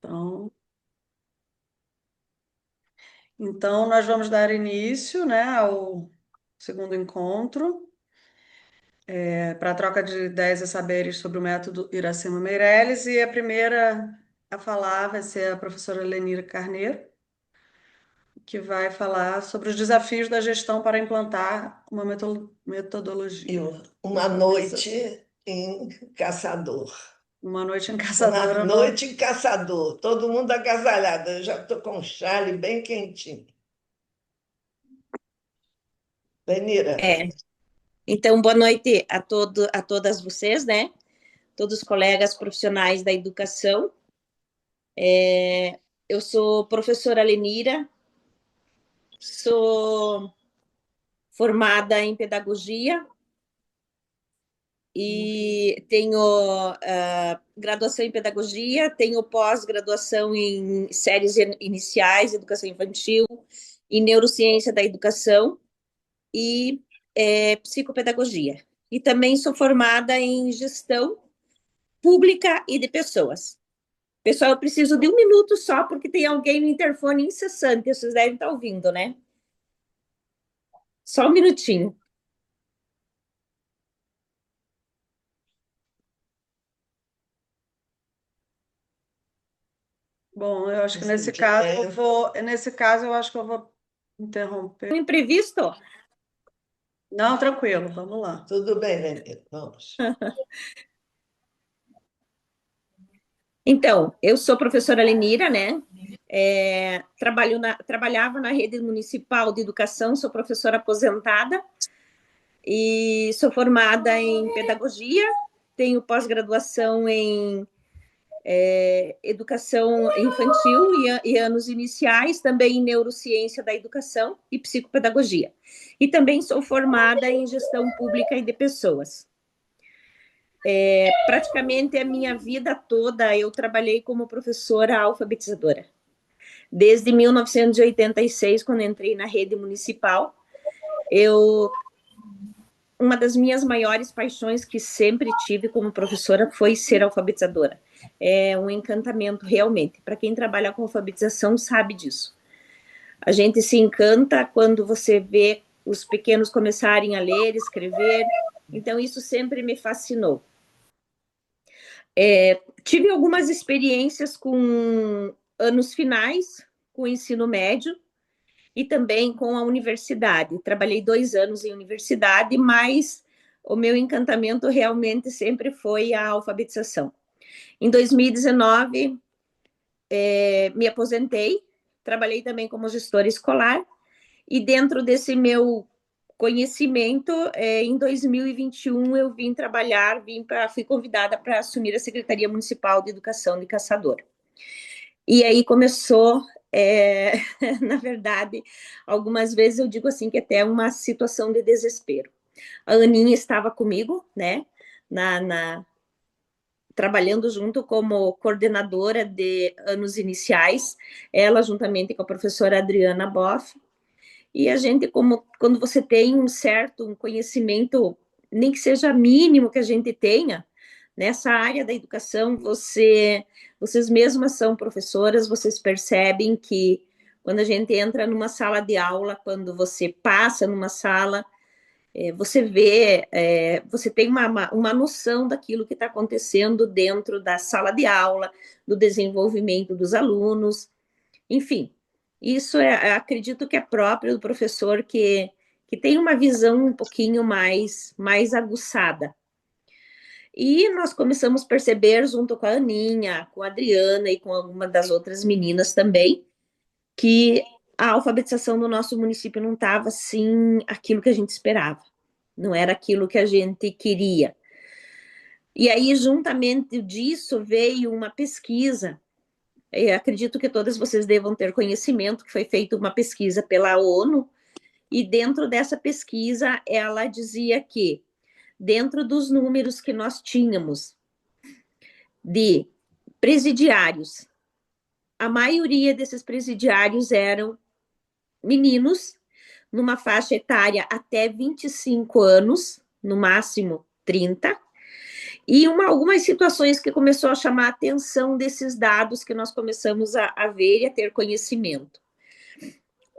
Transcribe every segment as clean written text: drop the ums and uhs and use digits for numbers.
Então, então, nós vamos dar início, né, ao segundo encontro, para a troca de ideias e saberes sobre o método Iracema Meirelles, e a primeira a falar vai ser a professora Lenira Carneiro, que vai falar sobre os desafios da gestão para implantar uma E metodologia. uma noite em Caçador. Uma noite em Uma Caçadora no... noite em Caçador, todo mundo agasalhado. Eu já estou com o chale bem quentinho. Lenira, É, então, boa noite a todas vocês, né? Todos os colegas profissionais da educação. Eu sou professora Lenira, sou formada em pedagogia e tenho graduação em pedagogia, tenho pós-graduação em séries iniciais, educação infantil, em neurociência da educação e psicopedagogia. E também sou formada em gestão pública e de pessoas. Pessoal, eu preciso de um minuto só, porque tem alguém no interfone incessante, vocês devem estar ouvindo, né? Só um minutinho. Bom, eu acho que assim, é, nesse caso eu acho que eu vou interromper. Um imprevisto? Não, tranquilo, vamos lá. tudo bem, Lenira, vamos. Então, eu sou professora Lenira, né? Trabalhava na rede municipal de educação, sou professora aposentada e sou formada em pedagogia, tenho pós-graduação em educação infantil e anos iniciais, também em neurociência da educação e psicopedagogia. E também sou formada em gestão pública e de pessoas. Praticamente a minha vida toda eu trabalhei como professora alfabetizadora. Desde 1986, quando entrei na rede municipal, uma das minhas maiores paixões que sempre tive como professora foi ser alfabetizadora. É um encantamento realmente. Para quem trabalha com alfabetização sabe disso. A gente se encanta quando você vê os pequenos começarem a ler, escrever. Então isso sempre me fascinou. Tive algumas experiências com anos finais, com o ensino médio e também com a universidade. Trabalhei 2 anos em universidade, mas o meu encantamento realmente sempre foi a alfabetização. Em 2019, me aposentei, trabalhei também como gestora escolar, e dentro desse meu conhecimento, em 2021 eu vim trabalhar, fui convidada para assumir a Secretaria Municipal de Educação de Caçador. E aí começou, na verdade, algumas vezes eu digo assim que até uma situação de desespero. A Aninha estava comigo, né, trabalhando junto como coordenadora de anos iniciais, ela juntamente com a professora Adriana Boff, e a gente, como quando você tem um conhecimento, nem que seja mínimo que a gente tenha, nessa área da educação, vocês mesmas são professoras, vocês percebem que quando a gente entra numa sala de aula, quando você passa numa sala, você vê, você tem uma noção daquilo que está acontecendo dentro da sala de aula, do desenvolvimento dos alunos, enfim. Isso acredito que é próprio do professor que tem uma visão um pouquinho mais aguçada. E nós começamos a perceber, junto com a Aninha, com a Adriana e com alguma das outras meninas também, que a alfabetização no nosso município não estava assim aquilo que a gente esperava. Não era aquilo que a gente queria. E aí, juntamente disso, veio uma pesquisa. Acredito que todas vocês devam ter conhecimento que foi feita uma pesquisa pela ONU, e dentro dessa pesquisa ela dizia que, dentro dos números que nós tínhamos de presidiários, a maioria desses presidiários eram meninos, numa faixa etária até 25 anos, no máximo 30, E algumas situações que começou a chamar a atenção desses dados que nós começamos a ver e a ter conhecimento.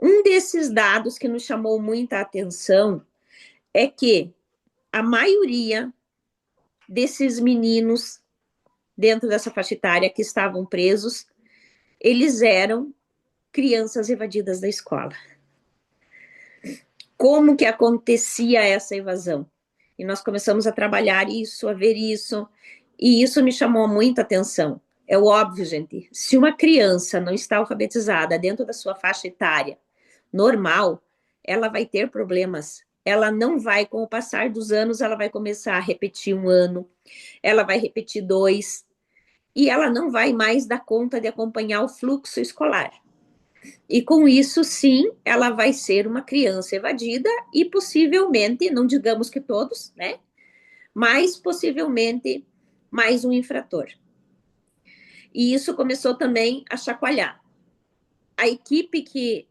Um desses dados que nos chamou muita atenção é que a maioria desses meninos dentro dessa faixa etária que estavam presos, eles eram crianças evadidas da escola. Como que acontecia essa evasão? E nós começamos a trabalhar isso, a ver isso, e isso me chamou muita atenção. É óbvio, gente, se uma criança não está alfabetizada dentro da sua faixa etária normal, ela vai ter problemas. Ela não vai, com o passar dos anos, ela vai começar a repetir um ano, ela vai repetir 2, e ela não vai mais dar conta de acompanhar o fluxo escolar. E com isso, sim, ela vai ser uma criança evadida e possivelmente, não digamos que todos, né? Mas possivelmente mais um infrator. E isso começou também a chacoalhar. A equipe que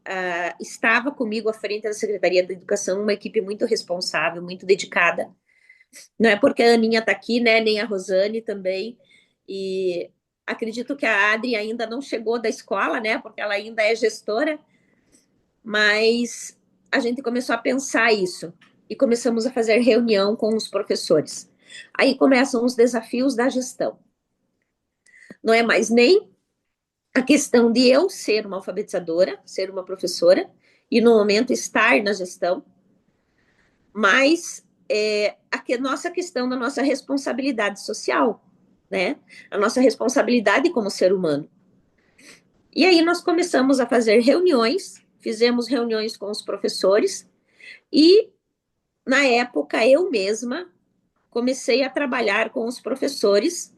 estava comigo à frente da Secretaria da Educação, uma equipe muito responsável, muito dedicada. Não é porque a Aninha está aqui, né? Nem a Rosane também. E acredito que a Adri ainda não chegou da escola, né? Porque ela ainda é gestora. Mas a gente começou a pensar isso e começamos a fazer reunião com os professores. Aí começam os desafios da gestão. Não é mais nem a questão de eu ser uma alfabetizadora, ser uma professora, e no momento estar na gestão, mas a nossa questão da nossa responsabilidade social, né? A nossa responsabilidade como ser humano. E aí nós começamos a fazer reuniões, fizemos reuniões com os professores, e na época eu mesma comecei a trabalhar com os professores,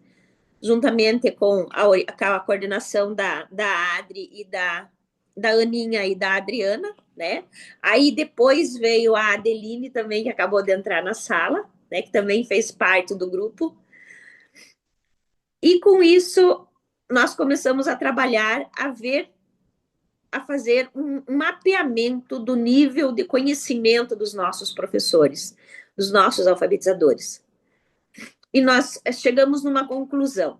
juntamente com a coordenação da Adri e da Aninha e da Adriana, né? Aí depois veio a Adeline também, que acabou de entrar na sala, né? Que também fez parte do grupo. E com isso, nós começamos a trabalhar, a fazer um mapeamento do nível de conhecimento dos nossos professores, dos nossos alfabetizadores. E nós chegamos numa conclusão.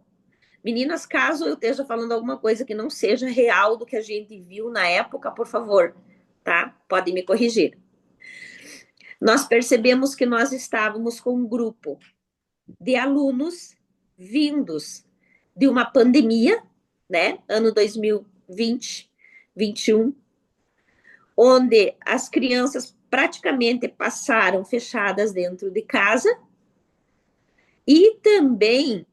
Meninas, caso eu esteja falando alguma coisa que não seja real do que a gente viu na época, por favor, tá? Podem me corrigir. Nós percebemos que nós estávamos com um grupo de alunos vindos de uma pandemia, né? Ano 2020, 21, onde as crianças praticamente passaram fechadas dentro de casa, e também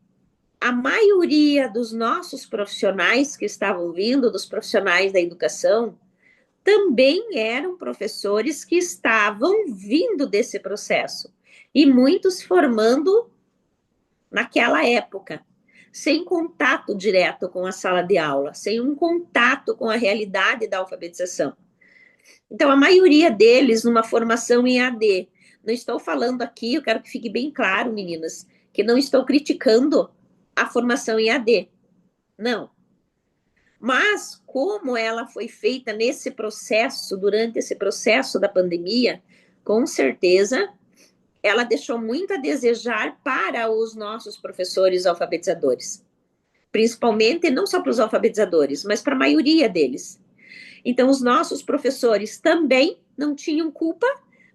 a maioria dos nossos profissionais que estavam vindo, dos profissionais da educação, também eram professores que estavam vindo desse processo, e muitos formando naquela época, sem contato direto com a sala de aula, sem um contato com a realidade da alfabetização. Então, a maioria deles numa formação em AD. Não estou falando aqui, eu quero que fique bem claro, meninas, que não estou criticando a formação em AD. Não. Mas, como ela foi feita nesse processo, durante esse processo da pandemia, com certeza, ela deixou muito a desejar para os nossos professores alfabetizadores. Principalmente, não só para os alfabetizadores, mas para a maioria deles. Então, os nossos professores também não tinham culpa,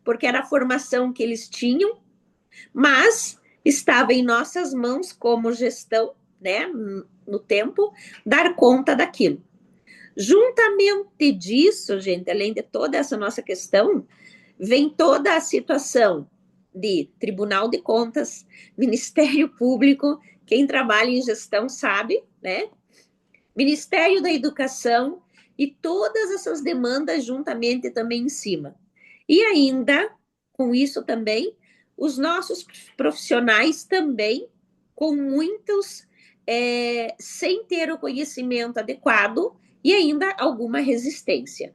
porque era a formação que eles tinham, mas estava em nossas mãos como gestão, né, no tempo, dar conta daquilo. Juntamente disso, gente, além de toda essa nossa questão, vem toda a situação de Tribunal de Contas, Ministério Público, quem trabalha em gestão sabe, né? Ministério da Educação, e todas essas demandas juntamente também em cima. E ainda, com isso também, os nossos profissionais também, com muitos, sem ter o conhecimento adequado e ainda alguma resistência.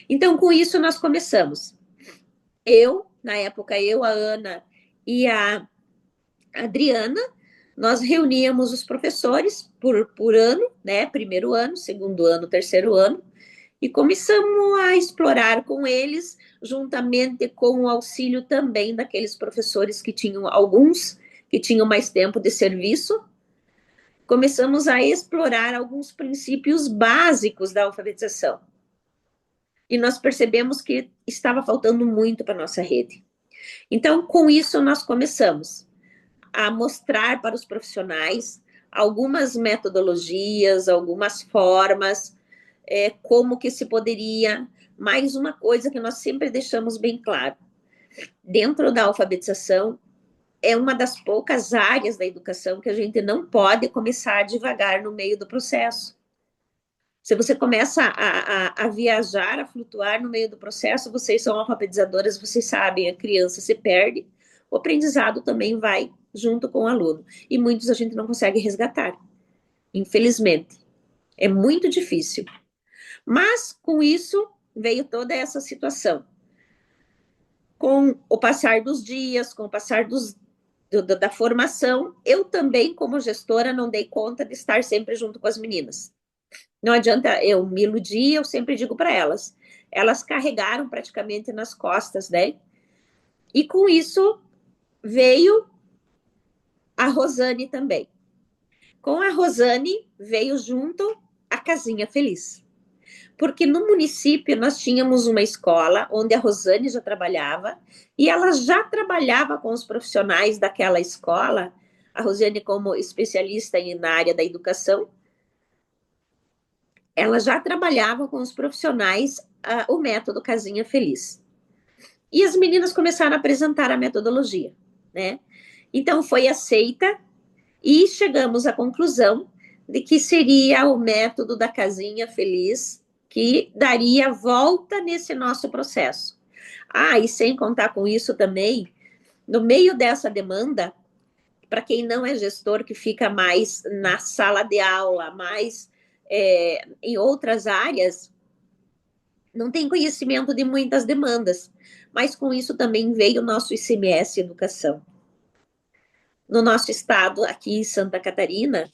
Então, com isso, nós começamos. Na época, a Ana e a Adriana, nós reuníamos os professores por ano, né? Primeiro ano, segundo ano, terceiro ano, e começamos a explorar com eles, juntamente com o auxílio também daqueles professores que tinham, alguns que tinham mais tempo de serviço, começamos a explorar alguns princípios básicos da alfabetização. E nós percebemos que estava faltando muito para a nossa rede. Então, com isso, nós começamos a mostrar para os profissionais algumas metodologias, algumas formas, como que se poderia. Mais uma coisa que nós sempre deixamos bem claro: dentro da alfabetização, é uma das poucas áreas da educação que a gente não pode começar devagar no meio do processo. Se você começa a viajar, a flutuar no meio do processo, vocês são alfabetizadoras, vocês sabem, a criança se perde, o aprendizado também vai junto com o aluno. E muitos a gente não consegue resgatar, infelizmente. É muito difícil. Mas, com isso, veio toda essa situação. Com o passar dos dias, com o passar da formação, eu também, como gestora, não dei conta de estar sempre junto com as meninas. Não adianta eu me iludir, eu sempre digo para elas. Elas carregaram praticamente nas costas, né? E com isso veio a Rosane também. Com a Rosane veio junto a Casinha Feliz. Porque no município nós tínhamos uma escola onde a Rosane já trabalhava e ela já trabalhava com os profissionais daquela escola, a Rosane como especialista na área da educação, ela já trabalhava com os profissionais o método Casinha Feliz. E as meninas começaram a apresentar a metodologia, né? Então foi aceita e chegamos à conclusão de que seria o método da Casinha Feliz que daria volta nesse nosso processo. E sem contar com isso também, no meio dessa demanda, para quem não é gestor, que fica mais na sala de aula, mais em outras áreas, não tem conhecimento de muitas demandas. Mas com isso também veio o nosso ICMS Educação. No nosso estado, aqui em Santa Catarina,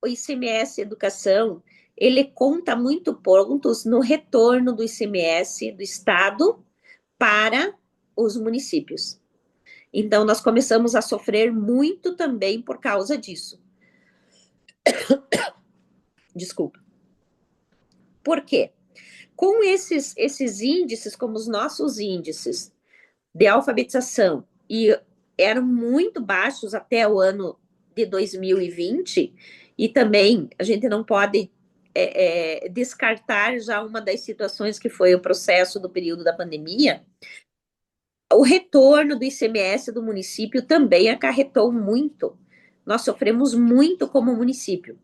o ICMS Educação, ele conta muito pontos no retorno do ICMS do estado para os municípios. Então, nós começamos a sofrer muito também por causa disso. Desculpa. Por quê? Com esses índices, como os nossos índices de alfabetização, e eram muito baixos até o ano de 2020, e também a gente não pode descartar já uma das situações que foi o processo do período da pandemia, o retorno do ICMS do município também acarretou muito. Nós sofremos muito como município.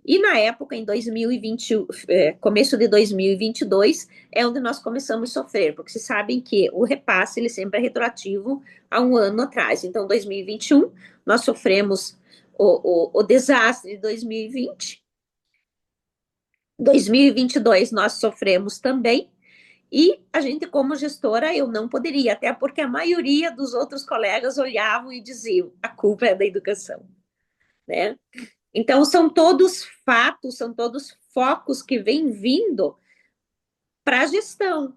E na época, em 2020, começo de 2022, é onde nós começamos a sofrer, porque vocês sabem que o repasse ele sempre é retroativo a um ano atrás. Então, 2021, nós sofremos o desastre de 2020. 2022, nós sofremos também. E a gente, como gestora, eu não poderia, até porque a maioria dos outros colegas olhavam e diziam: a culpa é da educação, né? Então, são todos fatos, são todos focos que vêm vindo para a gestão.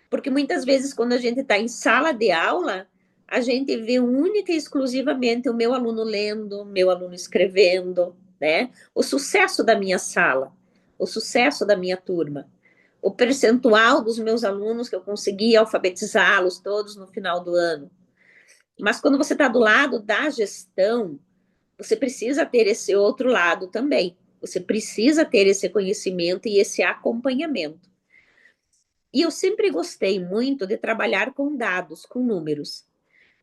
Porque muitas vezes, quando a gente está em sala de aula, a gente vê única e exclusivamente o meu aluno lendo, o meu aluno escrevendo, né? O sucesso da minha sala, o sucesso da minha turma, o percentual dos meus alunos que eu consegui alfabetizá-los todos no final do ano. Mas quando você está do lado da gestão, você precisa ter esse outro lado também. Você precisa ter esse conhecimento e esse acompanhamento. E eu sempre gostei muito de trabalhar com dados, com números.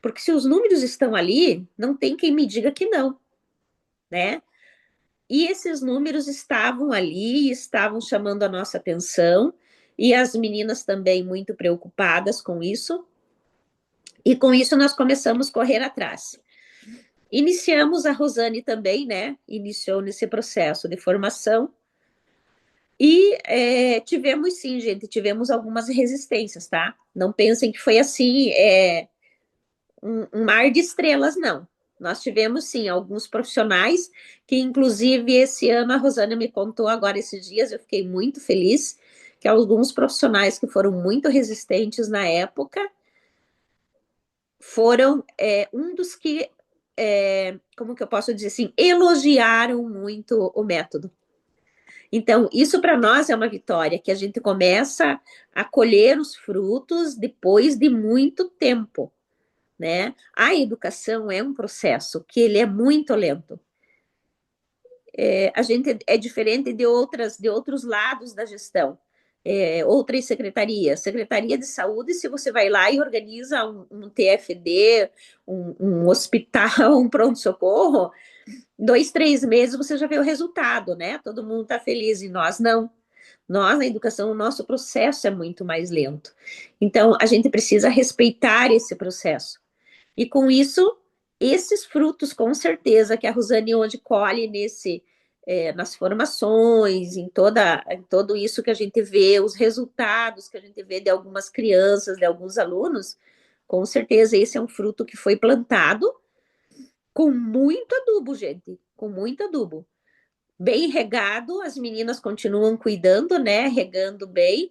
Porque se os números estão ali, não tem quem me diga que não, né? E esses números estavam ali, estavam chamando a nossa atenção, e as meninas também muito preocupadas com isso. E com isso nós começamos a correr atrás. Iniciamos, a Rosane também, né? Iniciou nesse processo de formação. E tivemos, sim, gente, tivemos algumas resistências, tá? Não pensem que foi assim, um mar de estrelas, não. Nós tivemos, sim, alguns profissionais que, inclusive, esse ano a Rosane me contou agora esses dias, eu fiquei muito feliz, que alguns profissionais que foram muito resistentes na época foram um dos que, como que eu posso dizer assim, elogiaram muito o método. Então, isso para nós é uma vitória, que a gente começa a colher os frutos depois de muito tempo, né? A educação é um processo que ele é muito lento. A gente é diferente de outros lados da gestão. Outras secretarias, Secretaria de Saúde, se você vai lá e organiza um TFD, um hospital, um pronto-socorro, 2, 3 meses você já vê o resultado, né? Todo mundo está feliz e nós não. Nós, na educação, o nosso processo é muito mais lento. Então, a gente precisa respeitar esse processo. E com isso, esses frutos, com certeza, que a Rosane hoje colhe nas formações, em tudo isso que a gente vê, os resultados que a gente vê de algumas crianças, de alguns alunos, com certeza esse é um fruto que foi plantado com muito adubo, gente, com muito adubo. Bem regado, as meninas continuam cuidando, né, regando bem,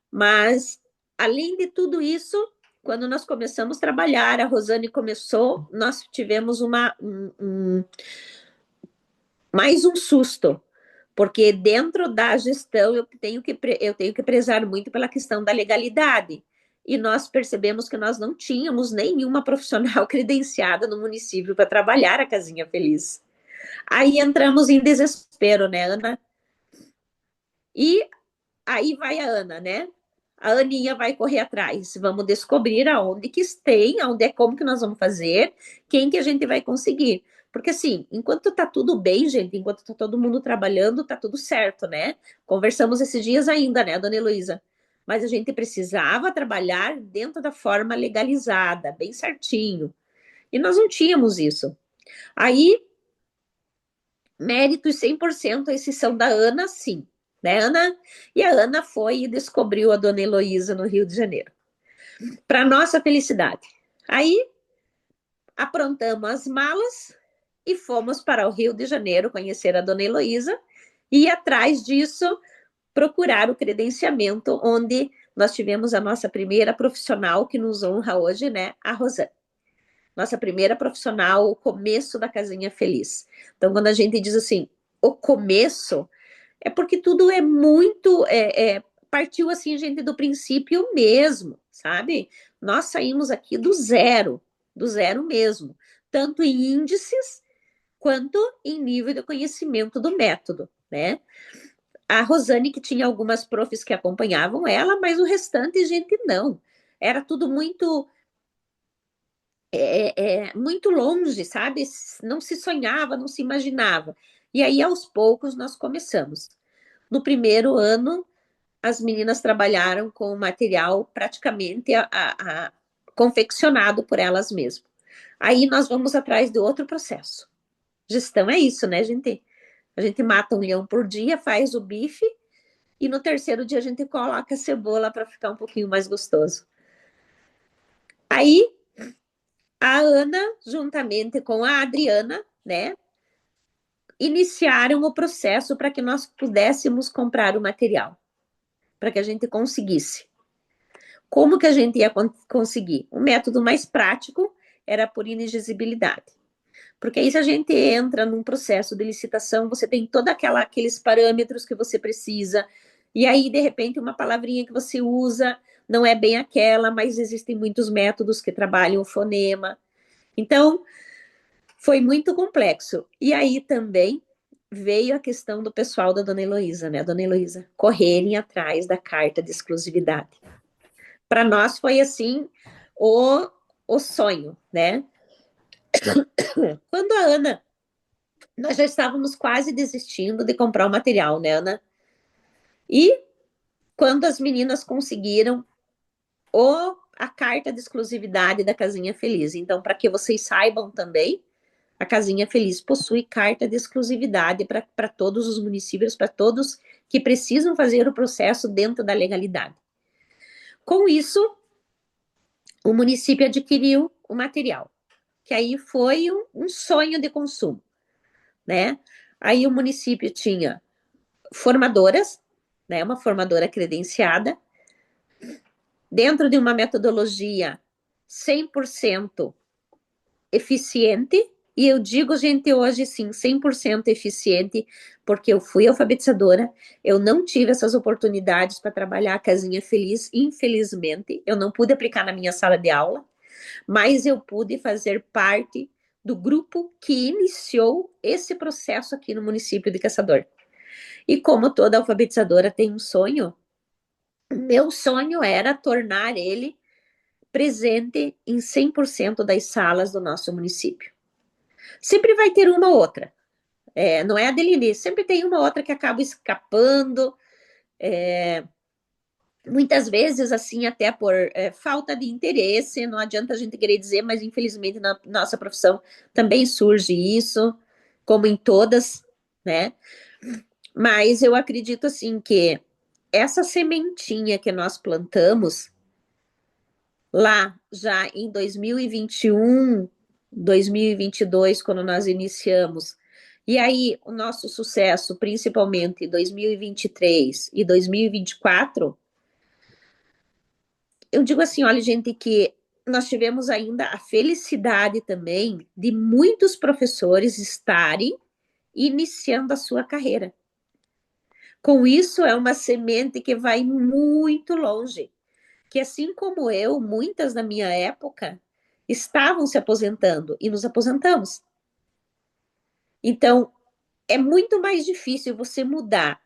mas além de tudo isso, quando nós começamos a trabalhar, a Rosane começou, nós tivemos mais um susto, porque dentro da gestão eu tenho que prezar muito pela questão da legalidade. E nós percebemos que nós não tínhamos nenhuma profissional credenciada no município para trabalhar a Casinha Feliz. Aí entramos em desespero, né, Ana? E aí vai a Ana, né? A Aninha vai correr atrás. Vamos descobrir aonde que tem, aonde como que nós vamos fazer, quem que a gente vai conseguir. Porque assim, enquanto tá tudo bem, gente, enquanto tá todo mundo trabalhando, tá tudo certo, né? Conversamos esses dias ainda, né, dona Heloísa? Mas a gente precisava trabalhar dentro da forma legalizada, bem certinho. E nós não tínhamos isso. Aí, méritos 100% esses são da Ana, sim. Né, Ana? E a Ana foi e descobriu a dona Heloísa no Rio de Janeiro. Para nossa felicidade. Aí, aprontamos as malas e fomos para o Rio de Janeiro conhecer a dona Heloísa e, atrás disso, procurar o credenciamento, onde nós tivemos a nossa primeira profissional que nos honra hoje, né? A Rosane. Nossa primeira profissional, o começo da Casinha Feliz. Então, quando a gente diz assim, o começo, é porque tudo é muito. Partiu assim, gente, do princípio mesmo, sabe? Nós saímos aqui do zero mesmo, tanto em índices quanto em nível de conhecimento do método, né? A Rosane, que tinha algumas profs que acompanhavam ela, mas o restante, gente, não. Era tudo muito longe, sabe? Não se sonhava, não se imaginava. E aí, aos poucos, nós começamos. No primeiro ano, as meninas trabalharam com material praticamente confeccionado por elas mesmas. Aí nós vamos atrás de outro processo. Gestão é isso, né, gente? A gente mata um leão por dia, faz o bife e no terceiro dia a gente coloca a cebola para ficar um pouquinho mais gostoso. Aí a Ana, juntamente com a Adriana, né, iniciaram o processo para que nós pudéssemos comprar o material, para que a gente conseguisse. Como que a gente ia conseguir? O método mais prático era por inexigibilidade. Porque aí, se a gente entra num processo de licitação, você tem todos aqueles parâmetros que você precisa, e aí, de repente, uma palavrinha que você usa não é bem aquela, mas existem muitos métodos que trabalham o fonema. Então, foi muito complexo. E aí também veio a questão do pessoal da dona Heloísa, né, dona Heloísa? Correrem atrás da carta de exclusividade. Para nós foi assim o sonho, né? Quando a Ana, nós já estávamos quase desistindo de comprar o material, né, Ana? E quando as meninas conseguiram a carta de exclusividade da Casinha Feliz. Então, para que vocês saibam também, a Casinha Feliz possui carta de exclusividade para todos os municípios, para todos que precisam fazer o processo dentro da legalidade. Com isso, o município adquiriu o material, que aí foi um sonho de consumo, né? Aí o município tinha formadoras, né? Uma formadora credenciada, dentro de uma metodologia 100% eficiente, e eu digo, gente, hoje sim, 100% eficiente, porque eu fui alfabetizadora, eu não tive essas oportunidades para trabalhar a casinha feliz, infelizmente, eu não pude aplicar na minha sala de aula, mas eu pude fazer parte do grupo que iniciou esse processo aqui no município de Caçador. E como toda alfabetizadora tem um sonho, meu sonho era tornar ele presente em 100% das salas do nosso município. Sempre vai ter uma ou outra. Não é a Adeline, sempre tem uma ou outra que acaba escapando. Muitas vezes, assim, até por falta de interesse, não adianta a gente querer dizer, mas infelizmente na nossa profissão também surge isso, como em todas, né? Mas eu acredito, assim, que essa sementinha que nós plantamos lá já em 2021, 2022, quando nós iniciamos, e aí o nosso sucesso, principalmente em 2023 e 2024, eu digo assim, olha, gente, que nós tivemos ainda a felicidade também de muitos professores estarem iniciando a sua carreira. Com isso, é uma semente que vai muito longe. Que assim como eu, muitas da minha época estavam se aposentando e nos aposentamos. Então, é muito mais difícil você mudar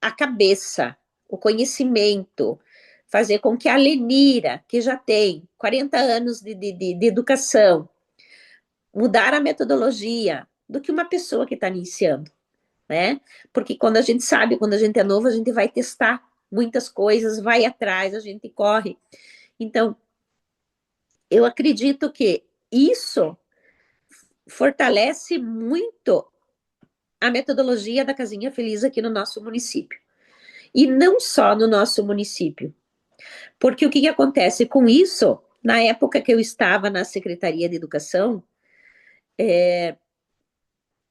a cabeça, o conhecimento, fazer com que a Lenira, que já tem 40 anos de educação, mudar a metodologia do que uma pessoa que está iniciando, né? Porque quando a gente sabe, quando a gente é novo, a gente vai testar muitas coisas, vai atrás, a gente corre. Então, eu acredito que isso fortalece muito a metodologia da Casinha Feliz aqui no nosso município. E não só no nosso município. Porque o que acontece com isso? Na época que eu estava na Secretaria de Educação,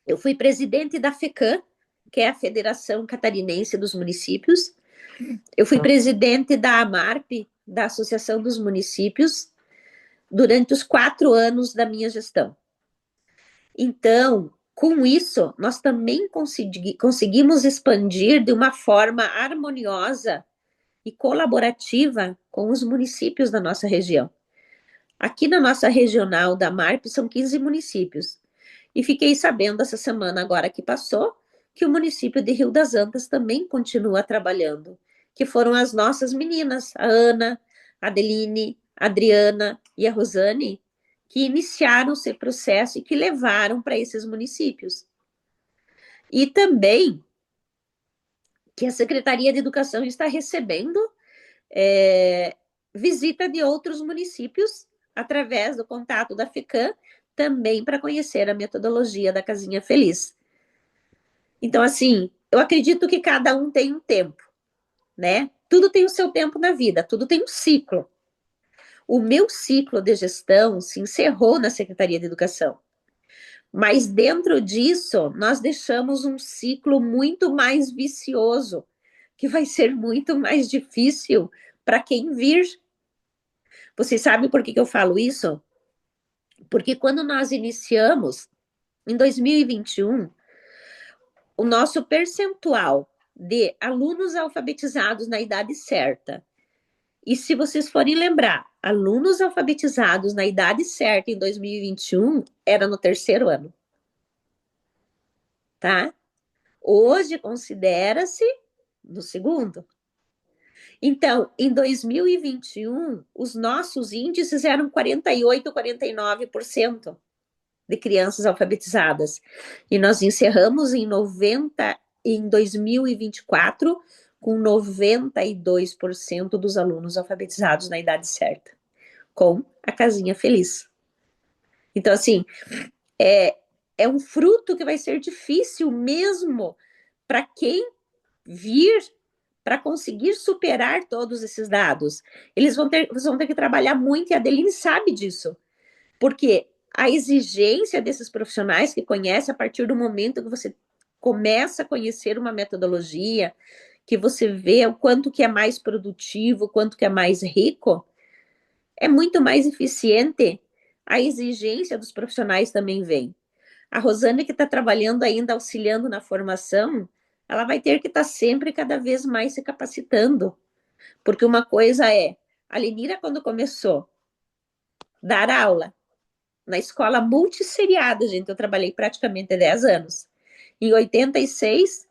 eu fui presidente da FECAM, que é a Federação Catarinense dos Municípios. Eu fui presidente da AMARP, da Associação dos Municípios, durante os 4 anos da minha gestão. Então, com isso, nós também conseguimos expandir de uma forma harmoniosa e colaborativa com os municípios da nossa região. Aqui na nossa regional da MARP são 15 municípios. E fiquei sabendo essa semana agora que passou que o município de Rio das Antas também continua trabalhando, que foram as nossas meninas, a Ana, a Adeline, a Adriana e a Rosane, que iniciaram esse processo e que levaram para esses municípios. E também que a Secretaria de Educação está recebendo visita de outros municípios através do contato da FECAM, também para conhecer a metodologia da Casinha Feliz. Então, assim, eu acredito que cada um tem um tempo, né? Tudo tem o seu tempo na vida, tudo tem um ciclo. O meu ciclo de gestão se encerrou na Secretaria de Educação. Mas dentro disso, nós deixamos um ciclo muito mais vicioso, que vai ser muito mais difícil para quem vir. Vocês sabem por que eu falo isso? Porque quando nós iniciamos, em 2021, o nosso percentual de alunos alfabetizados na idade certa, e se vocês forem lembrar, alunos alfabetizados na idade certa em 2021 era no 3º ano. Tá? Hoje considera-se no 2º. Então, em 2021, os nossos índices eram 48%, 49% de crianças alfabetizadas. E nós encerramos em 2024 com 92% dos alunos alfabetizados na idade certa, com a Casinha Feliz. Então, assim, é um fruto que vai ser difícil mesmo para quem vir para conseguir superar todos esses dados. Eles vão ter que trabalhar muito, e a Adeline sabe disso, porque a exigência desses profissionais que conhecem, a partir do momento que você começa a conhecer uma metodologia, que você vê o quanto que é mais produtivo, o quanto que é mais rico, é muito mais eficiente, a exigência dos profissionais também vem. A Rosane, que está trabalhando ainda, auxiliando na formação, ela vai ter que estar sempre cada vez mais se capacitando. Porque uma coisa é, a Lenira, quando começou a dar aula na escola multisseriada, gente, eu trabalhei praticamente 10 anos, em 86,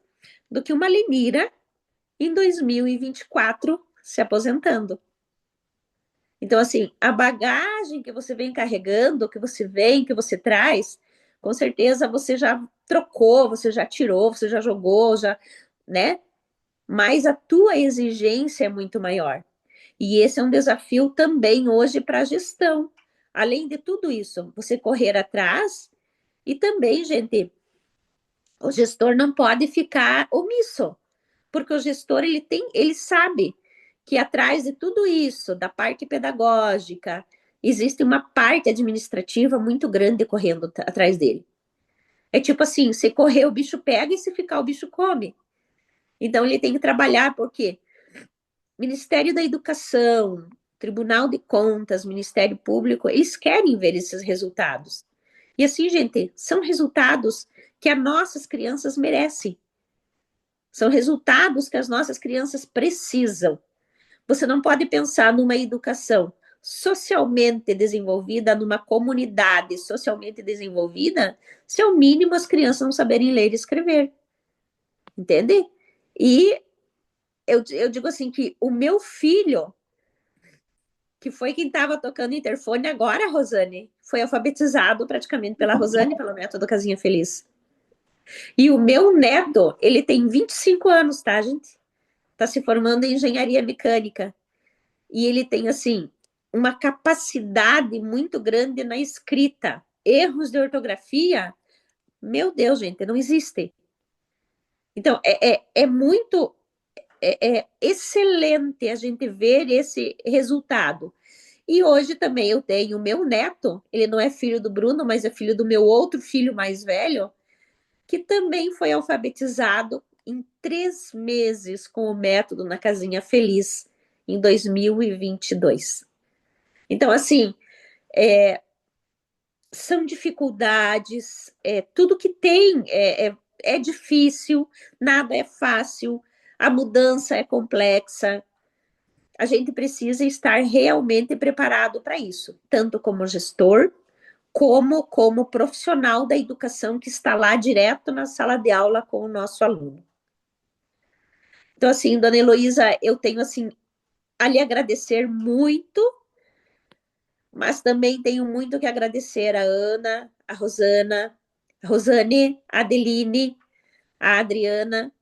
do que uma Lenira em 2024 se aposentando. Então, assim, a bagagem que você vem carregando, que você vem, que você traz, com certeza você já trocou, você já tirou, você já jogou, já, né? Mas a tua exigência é muito maior. E esse é um desafio também hoje para a gestão. Além de tudo isso, você correr atrás e também, gente, o gestor não pode ficar omisso, porque o gestor ele sabe que atrás de tudo isso, da parte pedagógica, existe uma parte administrativa muito grande correndo atrás dele. É tipo assim, se correr o bicho pega e se ficar o bicho come. Então ele tem que trabalhar porque Ministério da Educação, Tribunal de Contas, Ministério Público, eles querem ver esses resultados. E assim, gente, são resultados que as nossas crianças merecem. São resultados que as nossas crianças precisam. Você não pode pensar numa educação socialmente desenvolvida, numa comunidade socialmente desenvolvida, se ao mínimo as crianças não saberem ler e escrever. Entende? E eu digo assim que o meu filho, que foi quem estava tocando interfone agora, Rosane, foi alfabetizado praticamente pela Rosane, pelo método Casinha Feliz. E o meu neto, ele tem 25 anos, tá, gente? Está se formando em engenharia mecânica. E ele tem, assim, uma capacidade muito grande na escrita. Erros de ortografia, meu Deus, gente, não existe. Então, é muito excelente a gente ver esse resultado. E hoje também eu tenho o meu neto, ele não é filho do Bruno, mas é filho do meu outro filho mais velho, que também foi alfabetizado em 3 meses com o método na Casinha Feliz, em 2022. Então, assim, são dificuldades, tudo que tem é difícil, nada é fácil, a mudança é complexa. A gente precisa estar realmente preparado para isso, tanto como gestor, como profissional da educação que está lá direto na sala de aula com o nosso aluno. Então, assim, dona Heloísa, eu tenho, assim, a lhe agradecer muito, mas também tenho muito que agradecer a Ana, a Rosane, a Adeline, a Adriana,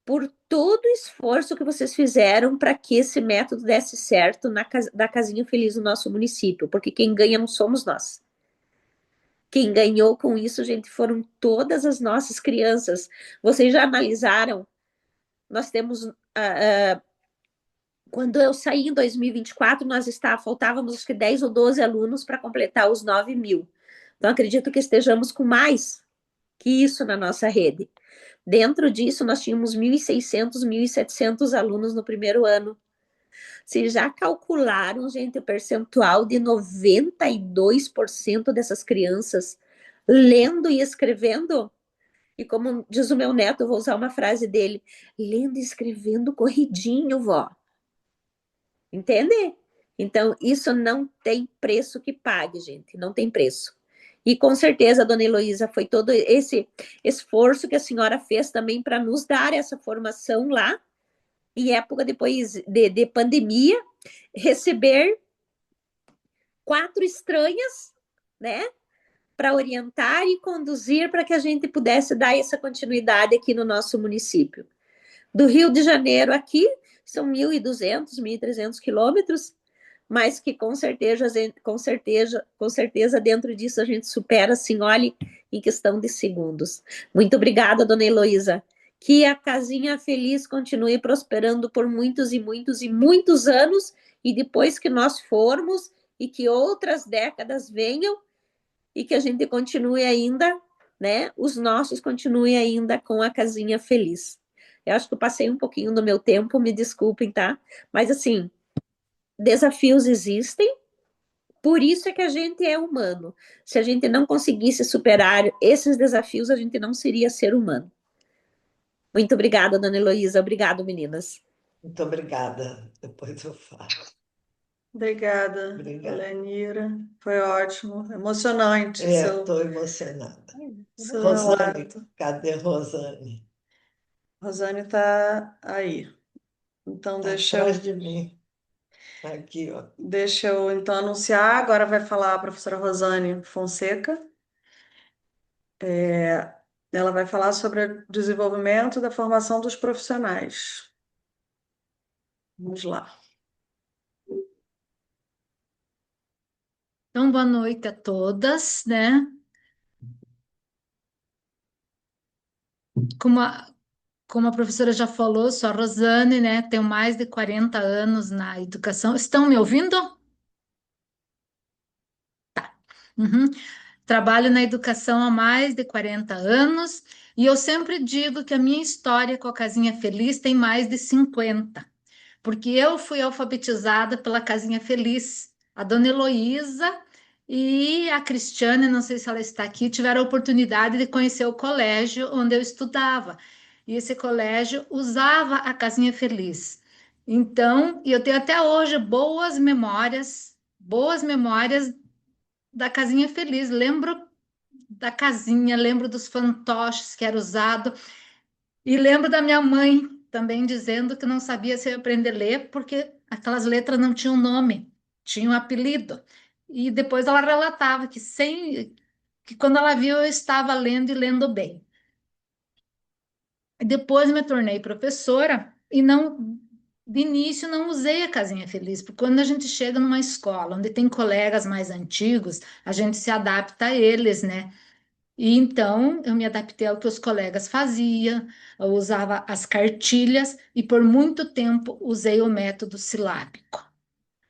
por todo o esforço que vocês fizeram para que esse método desse certo da Casinha Feliz no nosso município, porque quem ganha não somos nós. Quem ganhou com isso, gente, foram todas as nossas crianças. Vocês já analisaram? Nós temos quando eu saí em 2024, faltávamos acho que 10 ou 12 alunos para completar os 9.000. Então, acredito que estejamos com mais que isso na nossa rede. Dentro disso, nós tínhamos 1.600, 1.700 alunos no primeiro ano. Vocês já calcularam, gente, o percentual de 92% dessas crianças lendo e escrevendo? E como diz o meu neto, eu vou usar uma frase dele, lendo e escrevendo corridinho, vó. Entende? Então, isso não tem preço que pague, gente, não tem preço. E com certeza, dona Heloísa, foi todo esse esforço que a senhora fez também para nos dar essa formação lá, em época depois de pandemia, receber 4 estranhas, né, para orientar e conduzir para que a gente pudesse dar essa continuidade aqui no nosso município. Do Rio de Janeiro aqui, são 1.200, 1.300 quilômetros, mas que com certeza dentro disso a gente supera, assim, olhe, em questão de segundos. Muito obrigada, dona Heloísa. Que a Casinha Feliz continue prosperando por muitos e muitos e muitos anos, e depois que nós formos, e que outras décadas venham, e que a gente continue ainda, né? Os nossos continuem ainda com a Casinha Feliz. Eu acho que eu passei um pouquinho do meu tempo, me desculpem, tá? Mas assim, Desafios existem, por isso é que a gente é humano. Se a gente não conseguisse superar esses desafios, a gente não seria ser humano. Muito obrigada, dona Heloísa. Obrigado, meninas. Muito obrigada. Depois eu falo. Obrigada, Obrigada. Lenira. Foi ótimo, emocionante Estou emocionada. seu Rosane, relato. cadê Rosane? Rosane está aí. Então, Está atrás de mim. Aqui, ó. deixa eu então anunciar. Agora vai falar a professora Rosane Fonseca. Ela vai falar sobre o desenvolvimento da formação dos profissionais. Vamos lá. Então, boa noite a todas, né? Como a, como a professora já falou, sou a Rosane, né? Tenho mais de 40 anos na educação. Estão me ouvindo? Uhum. Trabalho na educação há mais de 40 anos e eu sempre digo que a minha história com a Casinha Feliz tem mais de 50, porque eu fui alfabetizada pela Casinha Feliz. A dona Heloísa e a Cristiane, não sei se ela está aqui, tiveram a oportunidade de conhecer o colégio onde eu estudava. E esse colégio usava a Casinha Feliz. Então, e eu tenho até hoje boas memórias da Casinha Feliz. Lembro da casinha, lembro dos fantoches que era usado e lembro da minha mãe também dizendo que não sabia se eu ia aprender a ler porque aquelas letras não tinham nome, tinham apelido. E depois ela relatava que quando ela viu eu estava lendo e lendo bem. Depois me tornei professora e não de início não usei a casinha feliz, porque quando a gente chega numa escola onde tem colegas mais antigos, a gente se adapta a eles, né? E então eu me adaptei ao que os colegas faziam, eu usava as cartilhas e por muito tempo usei o método silábico.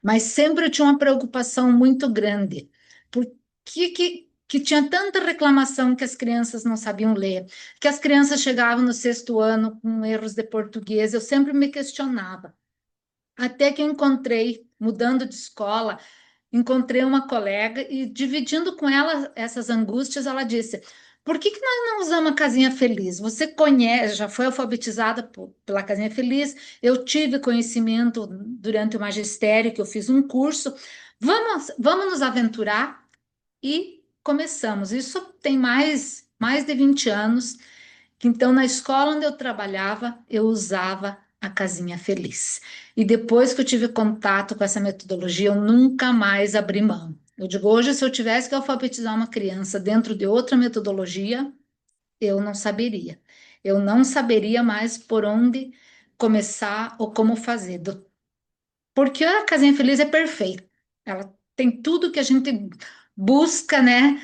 Mas sempre eu tinha uma preocupação muito grande. Por que tinha tanta reclamação que as crianças não sabiam ler, que as crianças chegavam no sexto ano com erros de português? Eu sempre me questionava. Até que eu encontrei, mudando de escola, encontrei uma colega e dividindo com ela essas angústias, ela disse: Por que nós não usamos a Casinha Feliz? Você conhece, já foi alfabetizada pela Casinha Feliz, eu tive conhecimento durante o magistério, que eu fiz um curso. Vamos nos aventurar e começamos. Isso tem mais de 20 anos. Então, na escola onde eu trabalhava, eu usava a Casinha Feliz. E depois que eu tive contato com essa metodologia, eu nunca mais abri mão. Eu digo, hoje, se eu tivesse que alfabetizar uma criança dentro de outra metodologia, eu não saberia. Eu não saberia mais por onde começar ou como fazer. Porque a Casinha Feliz é perfeita. Ela tem tudo que a gente busca, né,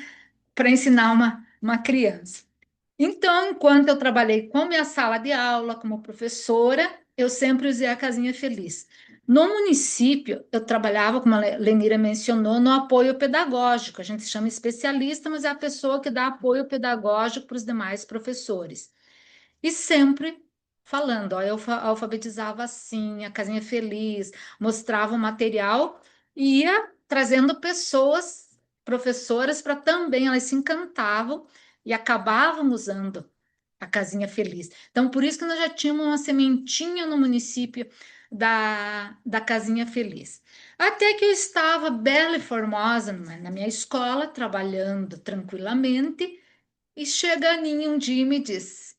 para ensinar uma criança. Então, enquanto eu trabalhei com a minha sala de aula como professora, eu sempre usei a Casinha Feliz. No município, eu trabalhava, como a Lenira mencionou, no apoio pedagógico. A gente chama especialista, mas é a pessoa que dá apoio pedagógico para os demais professores. E sempre falando, ó, eu alfabetizava assim, a Casinha Feliz, mostrava o material e ia trazendo pessoas, professoras, para também, elas se encantavam e acabavam usando a Casinha Feliz. Então, por isso que nós já tínhamos uma sementinha no município da Casinha Feliz. Até que eu estava bela e formosa na minha escola, trabalhando tranquilamente, e chega a Aninha um dia e me diz: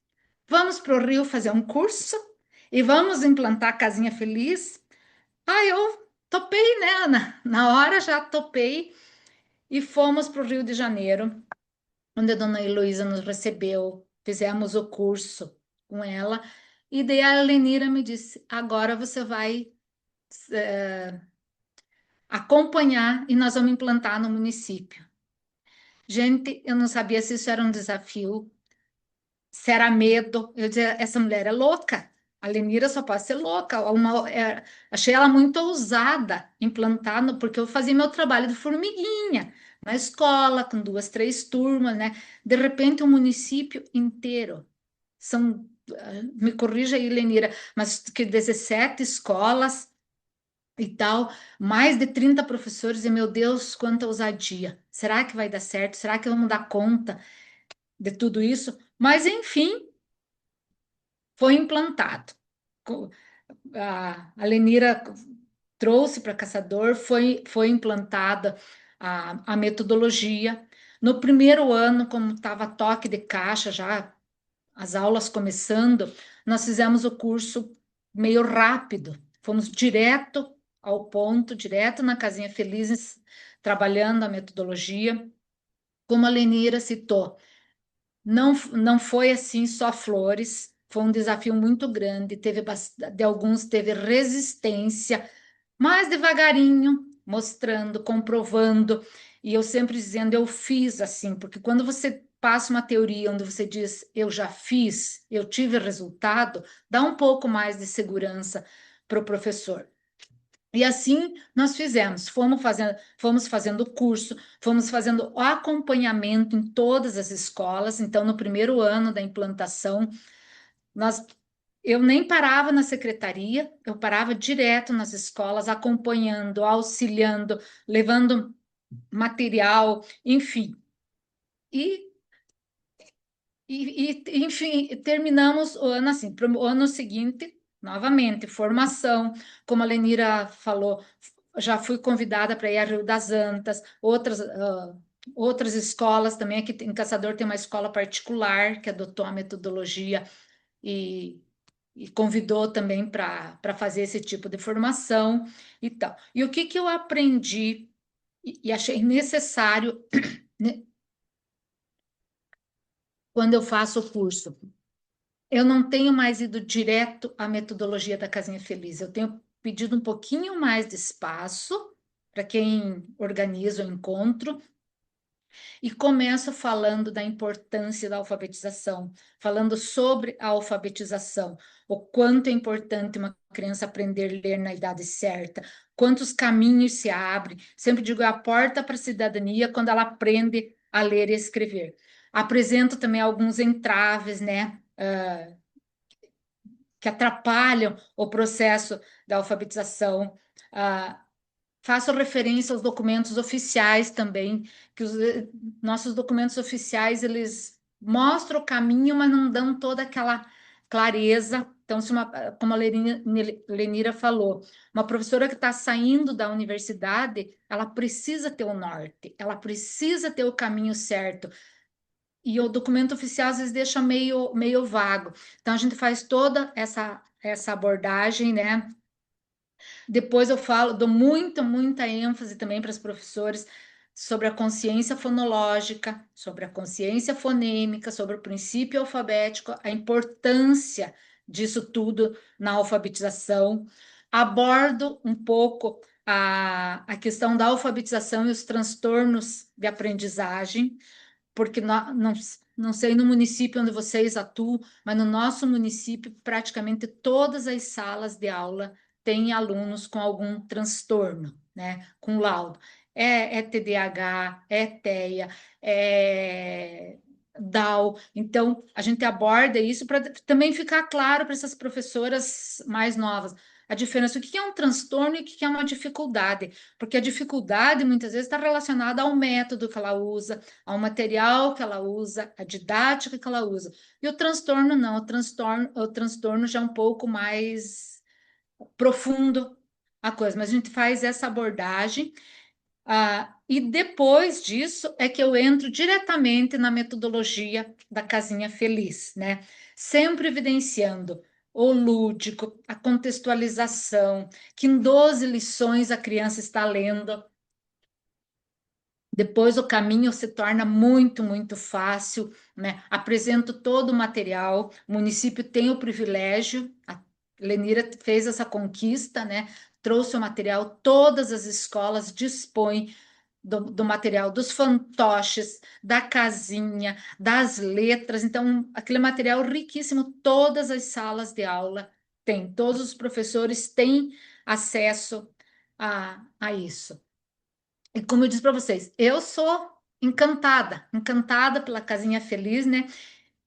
Vamos para o Rio fazer um curso e vamos implantar a Casinha Feliz. Ah, eu topei, né, Ana? Na hora já topei e fomos para o Rio de Janeiro, onde a dona Heloísa nos recebeu, fizemos o curso com ela. E daí a Lenira me disse: agora você vai acompanhar e nós vamos implantar no município. Gente, eu não sabia se isso era um desafio, se era medo. Eu dizia, essa mulher é louca. A Lenira só pode ser louca. Achei ela muito ousada implantando, porque eu fazia meu trabalho de formiguinha na escola, com duas, três turmas, né? De repente, o município inteiro. Me corrija aí, Lenira, mas que 17 escolas. e tal, mais de 30 professores, e meu Deus, quanta ousadia. Será que vai dar certo? Será que vamos dar conta de tudo isso? Mas, enfim, foi implantado. A Lenira trouxe para Caçador, foi implantada a metodologia. No primeiro ano, como estava toque de caixa, já as aulas começando, nós fizemos o curso meio rápido, fomos direto ao ponto, direto na Casinha Felizes, trabalhando a metodologia. Como a Lenira citou, não foi assim só flores, foi um desafio muito grande, de alguns teve resistência, mas devagarinho, mostrando, comprovando, e eu sempre dizendo, eu fiz assim, porque quando você passa uma teoria onde você diz, eu já fiz, eu tive resultado, dá um pouco mais de segurança para o professor. E assim nós fizemos, fomos fazendo curso, fomos fazendo o acompanhamento em todas as escolas. Então, no primeiro ano da implantação, nós, eu nem parava na secretaria, eu parava direto nas escolas, acompanhando, auxiliando, levando material, enfim. E, enfim, terminamos o ano assim, para o ano seguinte, novamente, formação, como a Lenira falou, já fui convidada para ir a Rio das Antas, outras escolas também, aqui em Caçador tem uma escola particular que adotou a metodologia e, e convidou também para fazer esse tipo de formação e tal. E o que, que eu aprendi e achei necessário, né, quando eu faço o curso? Eu não tenho mais ido direto à metodologia da Casinha Feliz, eu tenho pedido um pouquinho mais de espaço para quem organiza o encontro, e começo falando da importância da alfabetização, falando sobre a alfabetização, o quanto é importante uma criança aprender a ler na idade certa, quantos caminhos se abrem. Sempre digo, é a porta para a cidadania quando ela aprende a ler e escrever. Apresento também alguns entraves, né? Que atrapalham o processo da alfabetização. Faço referência aos documentos oficiais também, que os nossos documentos oficiais, eles mostram o caminho, mas não dão toda aquela clareza. Então, como a Lenira falou, uma professora que está saindo da universidade, ela precisa ter o norte, ela precisa ter o caminho certo. E o documento oficial às vezes deixa meio vago. Então, a gente faz toda essa abordagem, né? Depois eu falo, dou muita ênfase também para os professores sobre a consciência fonológica, sobre a consciência fonêmica, sobre o princípio alfabético, a importância disso tudo na alfabetização. Abordo um pouco a questão da alfabetização e os transtornos de aprendizagem, porque não sei no município onde vocês atuam, mas no nosso município, praticamente todas as salas de aula têm alunos com algum transtorno, né? Com laudo. É TDAH, é TEA, é DAO. Então, a gente aborda isso para também ficar claro para essas professoras mais novas a diferença, o que é um transtorno e o que é uma dificuldade, porque a dificuldade muitas vezes está relacionada ao método que ela usa, ao material que ela usa, à didática que ela usa. E o transtorno não, o transtorno já é um pouco mais profundo a coisa, mas a gente faz essa abordagem, e depois disso é que eu entro diretamente na metodologia da Casinha Feliz, né? Sempre evidenciando o lúdico, a contextualização, que em 12 lições a criança está lendo. Depois o caminho se torna muito fácil, né? Apresento todo o material, o município tem o privilégio, a Lenira fez essa conquista, né? Trouxe o material, todas as escolas dispõem do material, dos fantoches, da casinha, das letras, então aquele material riquíssimo, todas as salas de aula têm, todos os professores têm acesso a isso. E como eu disse para vocês, eu sou encantada pela Casinha Feliz, né?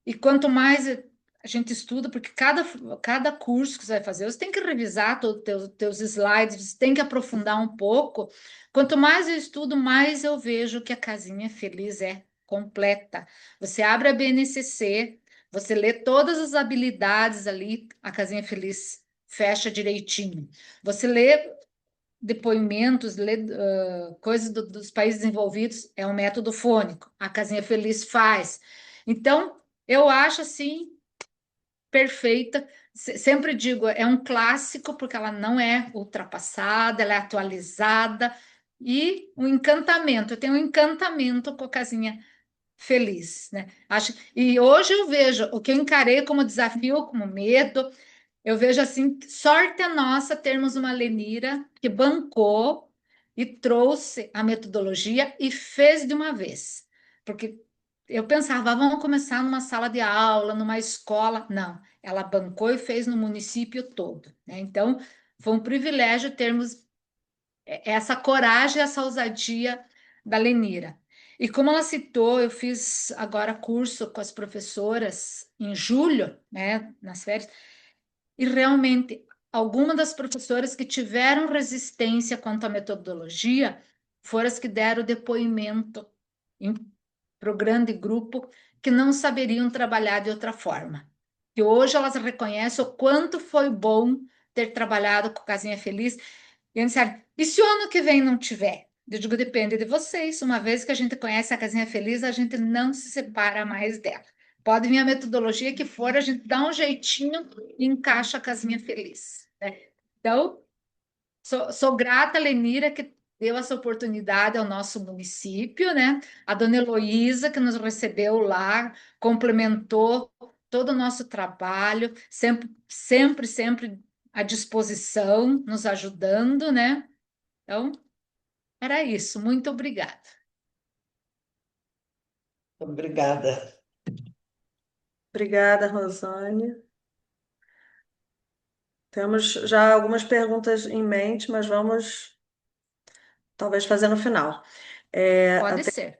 E quanto mais a gente estuda, porque cada curso que você vai fazer, você tem que revisar todos os teus slides, você tem que aprofundar um pouco. Quanto mais eu estudo, mais eu vejo que a Casinha Feliz é completa. Você abre a BNCC, você lê todas as habilidades ali, a Casinha Feliz fecha direitinho. Você lê depoimentos, lê coisas dos países desenvolvidos, é um método fônico. A Casinha Feliz faz. Então, eu acho assim perfeita. Sempre digo, é um clássico porque ela não é ultrapassada, ela é atualizada e um encantamento. Eu tenho um encantamento com a Casinha Feliz, né? E hoje eu vejo o que eu encarei como desafio, como medo. Eu vejo assim, sorte é nossa termos uma Lenira que bancou e trouxe a metodologia e fez de uma vez. Porque eu pensava, vamos começar numa sala de aula, numa escola. Não, ela bancou e fez no município todo, né? Então, foi um privilégio termos essa coragem, essa ousadia da Lenira. E como ela citou, eu fiz agora curso com as professoras em julho, né, nas férias, e realmente, algumas das professoras que tiveram resistência quanto à metodologia foram as que deram depoimento para o grande grupo que não saberiam trabalhar de outra forma. E hoje elas reconhecem o quanto foi bom ter trabalhado com Casinha Feliz. E eles disseram, e se o ano que vem não tiver? Eu digo, depende de vocês. Uma vez que a gente conhece a Casinha Feliz, a gente não se separa mais dela. Pode vir a metodologia que for, a gente dá um jeitinho e encaixa a Casinha Feliz, né? Então, sou grata, Lenira, que deu essa oportunidade ao nosso município, né? A dona Heloísa, que nos recebeu lá, complementou todo o nosso trabalho, sempre, sempre, sempre à disposição, nos ajudando, né? Então, era isso. Muito obrigada. Obrigada. Obrigada, Rosane. Temos já algumas perguntas em mente, mas vamos talvez fazer no final. A Pode ser.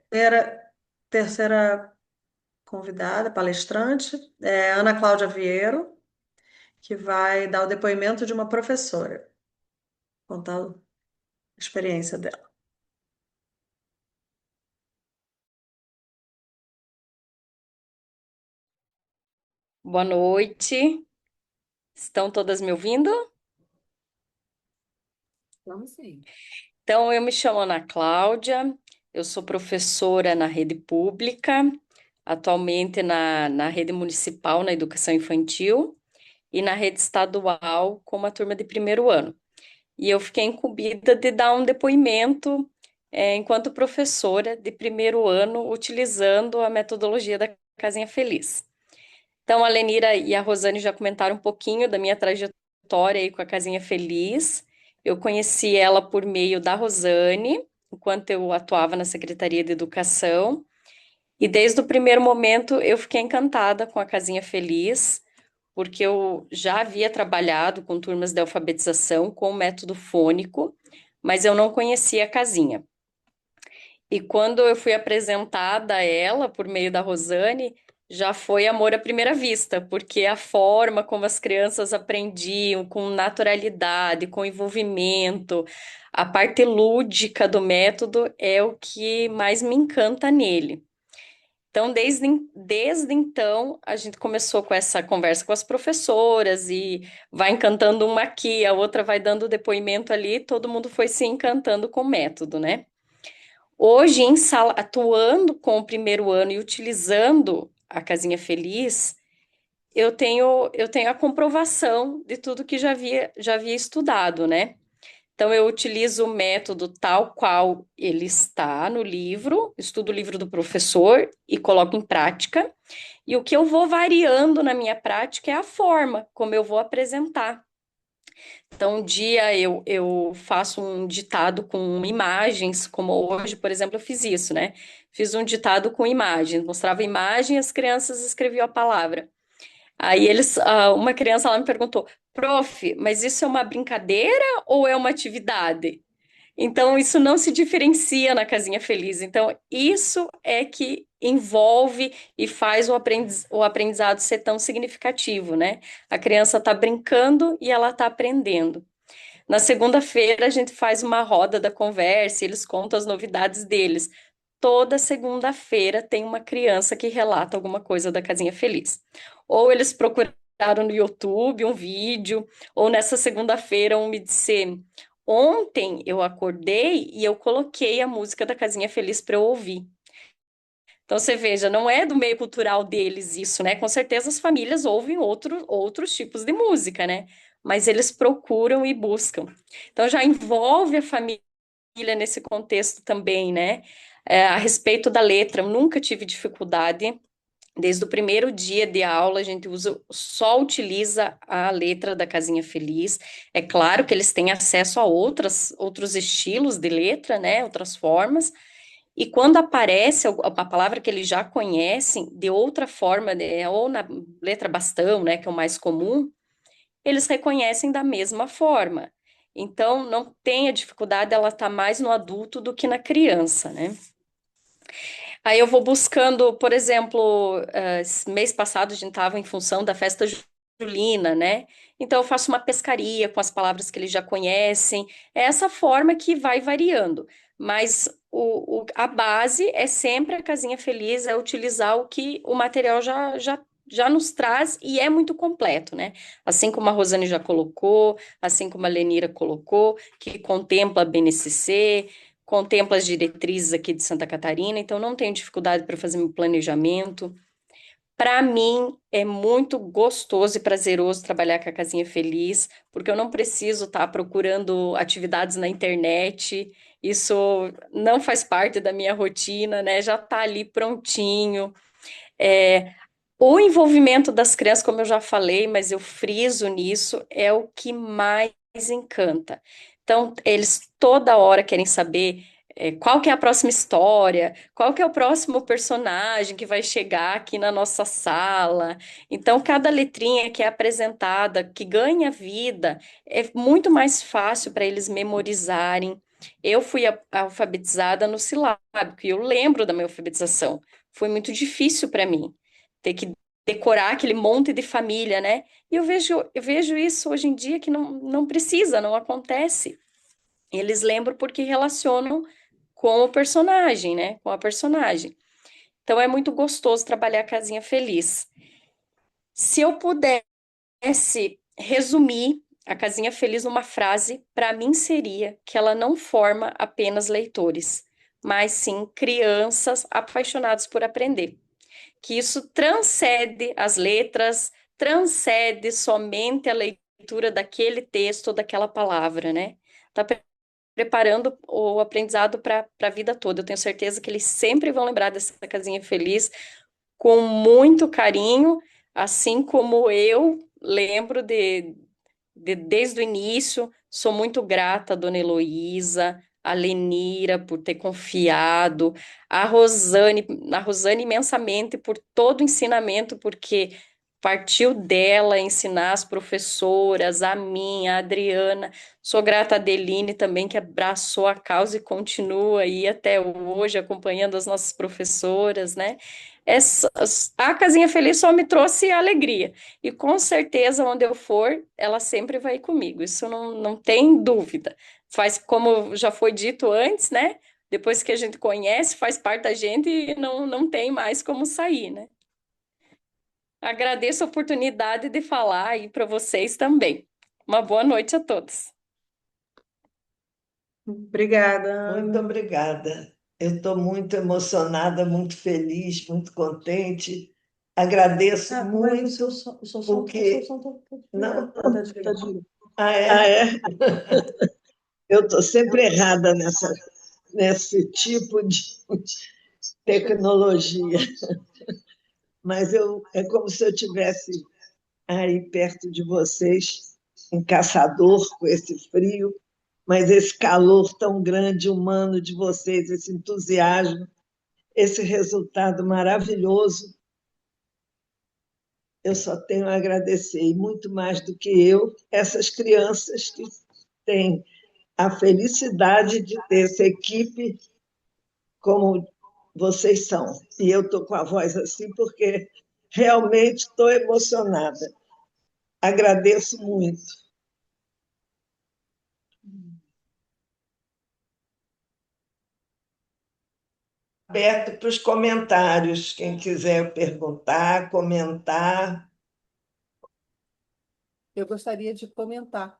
terceira convidada, palestrante, é Ana Cláudia Vieiro, que vai dar o depoimento de uma professora, contar a experiência dela. Boa noite. Estão todas me ouvindo? Vamos sim. Então, eu me chamo Ana Cláudia, eu sou professora na rede pública, atualmente na rede municipal, na educação infantil, e na rede estadual, com uma turma de primeiro ano. E eu fiquei incumbida de dar um depoimento, enquanto professora de primeiro ano, utilizando a metodologia da Casinha Feliz. Então, a Lenira e a Rosane já comentaram um pouquinho da minha trajetória aí com a Casinha Feliz. Eu conheci ela por meio da Rosane, enquanto eu atuava na Secretaria de Educação. E desde o primeiro momento eu fiquei encantada com a Casinha Feliz, porque eu já havia trabalhado com turmas de alfabetização com o método fônico, mas eu não conhecia a Casinha. E quando eu fui apresentada a ela por meio da Rosane, já foi amor à primeira vista, porque a forma como as crianças aprendiam, com naturalidade, com envolvimento, a parte lúdica do método é o que mais me encanta nele. Então, desde então, a gente começou com essa conversa com as professoras e vai encantando uma aqui, a outra vai dando depoimento ali, todo mundo foi se encantando com o método, né? Hoje, em sala, atuando com o primeiro ano e utilizando a Casinha Feliz, eu tenho a comprovação de tudo que já havia estudado, né? Então, eu utilizo o método tal qual ele está no livro, estudo o livro do professor e coloco em prática. E o que eu vou variando na minha prática é a forma como eu vou apresentar. Então, um dia eu faço um ditado com imagens, como hoje, por exemplo, eu fiz isso, né? Fiz um ditado com imagens, mostrava imagem e as crianças escreviam a palavra. Aí uma criança lá me perguntou, prof, mas isso é uma brincadeira ou é uma atividade? Então, isso não se diferencia na Casinha Feliz. Então, isso é que envolve e faz o aprendizado ser tão significativo, né? A criança está brincando e ela está aprendendo. Na segunda-feira, a gente faz uma roda da conversa e eles contam as novidades deles. Toda segunda-feira tem uma criança que relata alguma coisa da Casinha Feliz. Ou eles procuraram no YouTube um vídeo, ou nessa segunda-feira me disse: ontem eu acordei e eu coloquei a música da Casinha Feliz para eu ouvir. Então você veja, não é do meio cultural deles isso, né? Com certeza as famílias ouvem outros tipos de música, né? Mas eles procuram e buscam. Então já envolve a família nesse contexto também, né? A respeito da letra, eu nunca tive dificuldade. Desde o primeiro dia de aula, a gente só utiliza a letra da Casinha Feliz. É claro que eles têm acesso a outros estilos de letra, né? Outras formas. E quando aparece a palavra que eles já conhecem, de outra forma, né, ou na letra bastão, né, que é o mais comum, eles reconhecem da mesma forma. Então, não tem a dificuldade, ela está mais no adulto do que na criança, né? Aí eu vou buscando, por exemplo, mês passado a gente estava em função da festa julina, né? Então eu faço uma pescaria com as palavras que eles já conhecem. É essa forma que vai variando. Mas a base é sempre a casinha feliz, é utilizar o que o material já nos traz e é muito completo, né? Assim como a Rosane já colocou, assim como a Lenira colocou, que contempla a BNCC, contempla as diretrizes aqui de Santa Catarina, então não tenho dificuldade para fazer meu planejamento. Para mim é muito gostoso e prazeroso trabalhar com a Casinha Feliz, porque eu não preciso estar procurando atividades na internet. Isso não faz parte da minha rotina, né? Já está ali prontinho. É, o envolvimento das crianças, como eu já falei, mas eu friso nisso, é o que mais encanta. Então, eles toda hora querem saber qual que é a próxima história, qual que é o próximo personagem que vai chegar aqui na nossa sala. Então, cada letrinha que é apresentada, que ganha vida, é muito mais fácil para eles memorizarem. Eu fui alfabetizada no silábico e eu lembro da minha alfabetização. Foi muito difícil para mim ter que decorar aquele monte de família, né? E eu vejo isso hoje em dia que não precisa, não acontece. Eles lembram porque relacionam com o personagem, né? Com a personagem. Então é muito gostoso trabalhar a Casinha Feliz. Se eu pudesse resumir a Casinha Feliz numa frase, para mim seria que ela não forma apenas leitores, mas sim crianças apaixonadas por aprender, que isso transcende as letras, transcende somente a leitura daquele texto ou daquela palavra, né? Tá preparando o aprendizado para a vida toda. Eu tenho certeza que eles sempre vão lembrar dessa casinha feliz com muito carinho, assim como eu lembro desde o início. Sou muito grata à Dona Heloísa, a Lenira por ter confiado, a Rosane imensamente por todo o ensinamento, porque partiu dela ensinar as professoras, a mim, a Adriana. Sou grata a Adeline também, que abraçou a causa e continua aí até hoje acompanhando as nossas professoras, né? A Casinha Feliz só me trouxe alegria. E com certeza, onde eu for, ela sempre vai comigo. Isso não tem dúvida. Faz, como já foi dito antes, né? Depois que a gente conhece, faz parte da gente e não tem mais como sair, né? Agradeço a oportunidade de falar aí para vocês também. Uma boa noite a todos. Obrigada, Muito Ana. obrigada. Eu estou muito emocionada, muito feliz, muito contente. Agradeço Mas muito, o seu porque. som tá Não. tá desligado. Ah, é? Eu estou sempre errada nesse tipo de tecnologia, mas é como se eu tivesse aí perto de vocês, um caçador com esse frio, mas esse calor tão grande, humano de vocês, esse entusiasmo, esse resultado maravilhoso, eu só tenho a agradecer, e muito mais do que eu, essas crianças que têm a felicidade de ter essa equipe como vocês são. E eu estou com a voz assim porque realmente estou emocionada. Agradeço muito. Aberto para os comentários, quem quiser perguntar, comentar. Eu gostaria de comentar.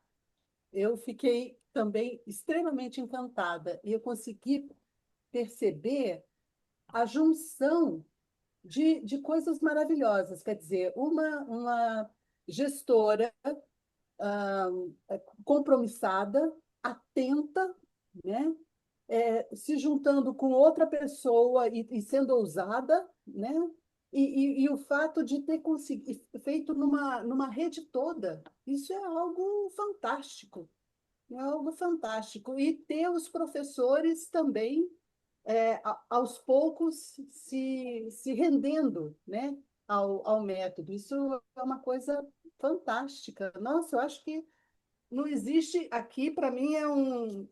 Eu fiquei também extremamente encantada e eu consegui perceber a junção de coisas maravilhosas. Quer dizer, uma gestora ah, compromissada, atenta, né? Se juntando com outra pessoa e sendo ousada, né? E o fato de ter conseguido feito numa rede toda, isso é algo fantástico, é algo fantástico. E ter os professores também, aos poucos, se rendendo, né, ao método. Isso é uma coisa fantástica. Nossa, eu acho que não existe aqui, para mim,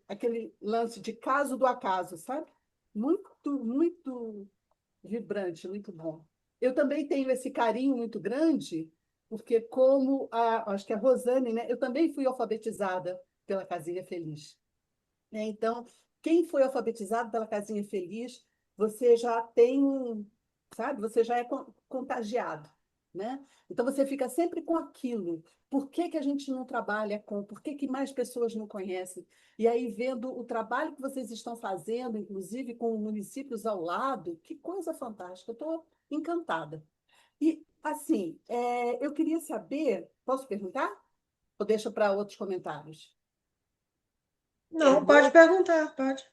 aquele lance de caso do acaso, sabe? Muito, muito vibrante, muito bom. Eu também tenho esse carinho muito grande, porque acho que a Rosane, né? Eu também fui alfabetizada pela Casinha Feliz, né? Então, quem foi alfabetizado pela Casinha Feliz, você já tem, sabe? Você já é contagiado, né? Então, você fica sempre com aquilo. Por que que a gente não trabalha com? Por que que mais pessoas não conhecem? E aí, vendo o trabalho que vocês estão fazendo, inclusive com municípios ao lado, que coisa fantástica. Eu estou encantada. E, assim, eu queria saber, posso perguntar? Ou deixa para outros comentários? Não, pode perguntar, pode.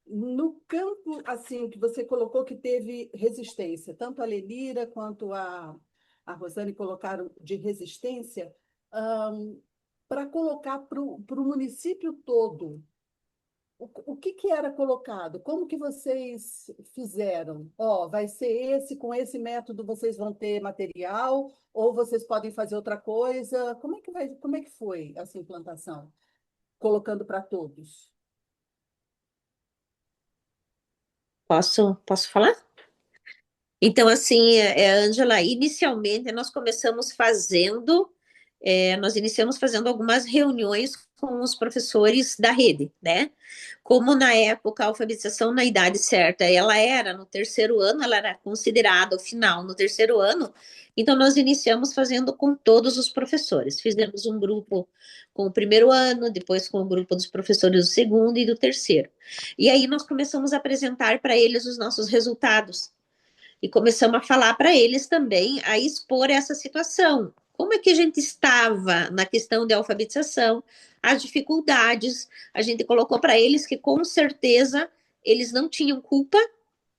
No campo, assim, que você colocou que teve resistência, tanto a Lelira quanto a Rosane colocaram de resistência, para colocar para o município todo, o que que era colocado? Como que vocês fizeram? Ó, vai ser esse, com esse método vocês vão ter material, ou vocês podem fazer outra coisa? Como é que foi essa implantação? Colocando para todos. Posso falar? Então, assim, Ângela, inicialmente nós iniciamos fazendo algumas reuniões com os professores da rede, né? Como na época a alfabetização na idade certa, ela era no terceiro ano, ela era considerada o final no terceiro ano, então nós iniciamos fazendo com todos os professores. Fizemos um grupo com o primeiro ano, depois com o grupo dos professores do segundo e do terceiro. E aí nós começamos a apresentar para eles os nossos resultados e começamos a falar para eles também, a expor essa situação. Como é que a gente estava na questão de alfabetização, as dificuldades, a gente colocou para eles que com certeza eles não tinham culpa,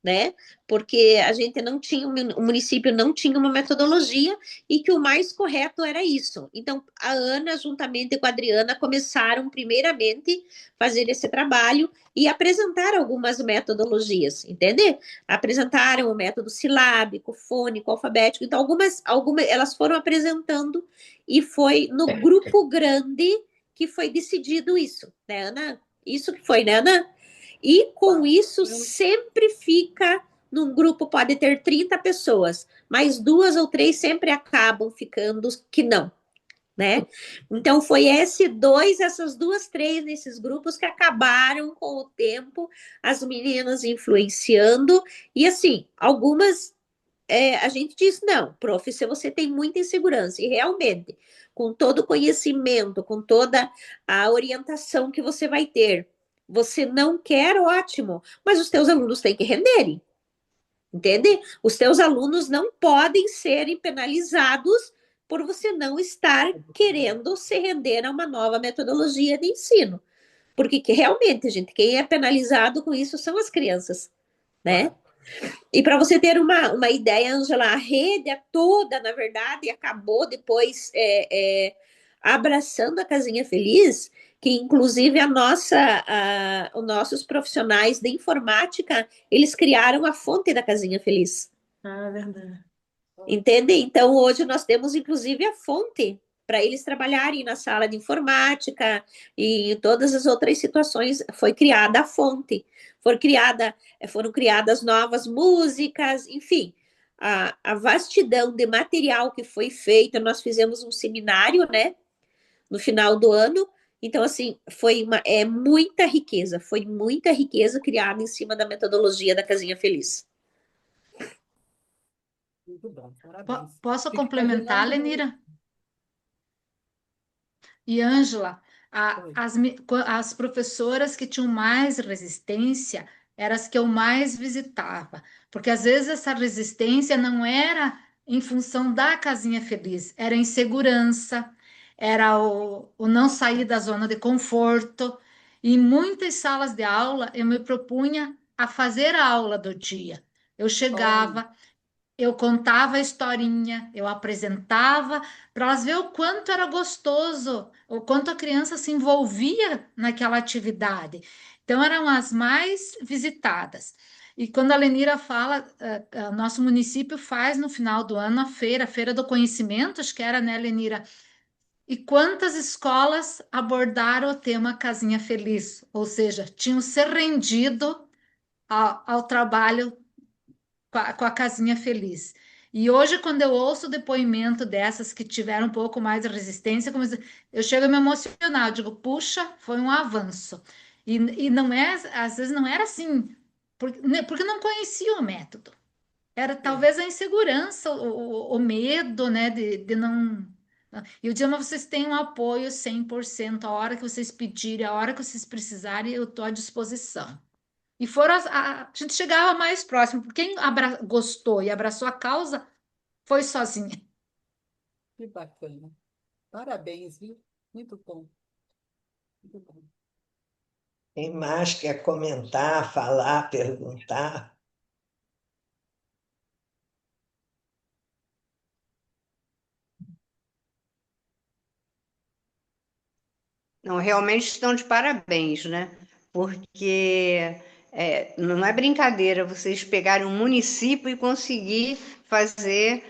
né? Porque a gente não tinha, o município não tinha uma metodologia e que o mais correto era isso. Então, a Ana, juntamente com a Adriana, começaram primeiramente a fazer esse trabalho e apresentar algumas metodologias, entende? Apresentaram o método silábico, fônico, alfabético, então algumas elas foram apresentando e foi no grupo grande que foi decidido isso, né, Ana? Isso que foi, né, Ana? E com isso sempre fica num grupo, pode ter 30 pessoas, mas 2 ou 3 sempre acabam ficando que não, né? Então foi essas 2, 3 nesses grupos que acabaram com o tempo, as meninas influenciando, e assim, algumas a gente diz, não, prof, se você tem muita insegurança, e realmente, com todo o conhecimento, com toda a orientação que você vai ter, você não quer, ótimo, mas os teus alunos têm que renderem, entende? Os teus alunos não podem serem penalizados por você não estar querendo se render a uma nova metodologia de ensino. Porque realmente, gente, quem é penalizado com isso são as crianças, né? E para você ter uma ideia, Angela, a rede toda, na verdade, acabou depois abraçando a Casinha Feliz, que inclusive os nossos profissionais de informática, eles criaram a fonte da Casinha Feliz. Ah, é verdade. Entende? Então, hoje nós temos, inclusive, a fonte para eles trabalharem na sala de informática e em todas as outras situações foi criada a fonte, foram criadas novas músicas, enfim, a vastidão de material que foi feita. Nós fizemos um seminário, né, no final do ano. Então, assim, foi muita riqueza criada em cima da metodologia da Casinha Feliz. Muito bom, parabéns. Posso Fico complementar, imaginando. Lenira? E Ângela, Oi. as professoras que tinham mais resistência eram as que eu mais visitava, porque às vezes essa resistência não era em função da casinha feliz, era insegurança, era o não sair da zona de conforto. E em muitas salas de aula eu me propunha a fazer a aula do dia. Eu Olha, chegava, eu contava a historinha, eu apresentava para elas ver o quanto era gostoso, o quanto a criança se envolvia naquela atividade. Então, eram as mais visitadas. E quando a Lenira fala, nosso município faz no final do ano a Feira do Conhecimento, acho que era, né, Lenira? E quantas escolas abordaram o tema Casinha Feliz, ou seja, tinham se rendido ao trabalho com a casinha feliz. E hoje, quando eu ouço o depoimento dessas que tiveram um pouco mais de resistência, eu chego a me emocionar, eu digo, puxa, foi um avanço. E não é, às vezes não era assim, porque não conhecia o método. Era é, talvez a insegurança, o medo, né, de não. E eu digo, mas vocês têm um apoio 100%, a hora que vocês pedirem, a hora que vocês precisarem, eu estou à disposição. E a gente chegava mais próximo, porque quem gostou e abraçou a causa foi sozinha. que bacana. Parabéns, viu? Muito bom, muito bom. Quem mais quer comentar, falar, perguntar? Não, realmente estão de parabéns, né? Porque não é brincadeira vocês pegarem um município e conseguir fazer,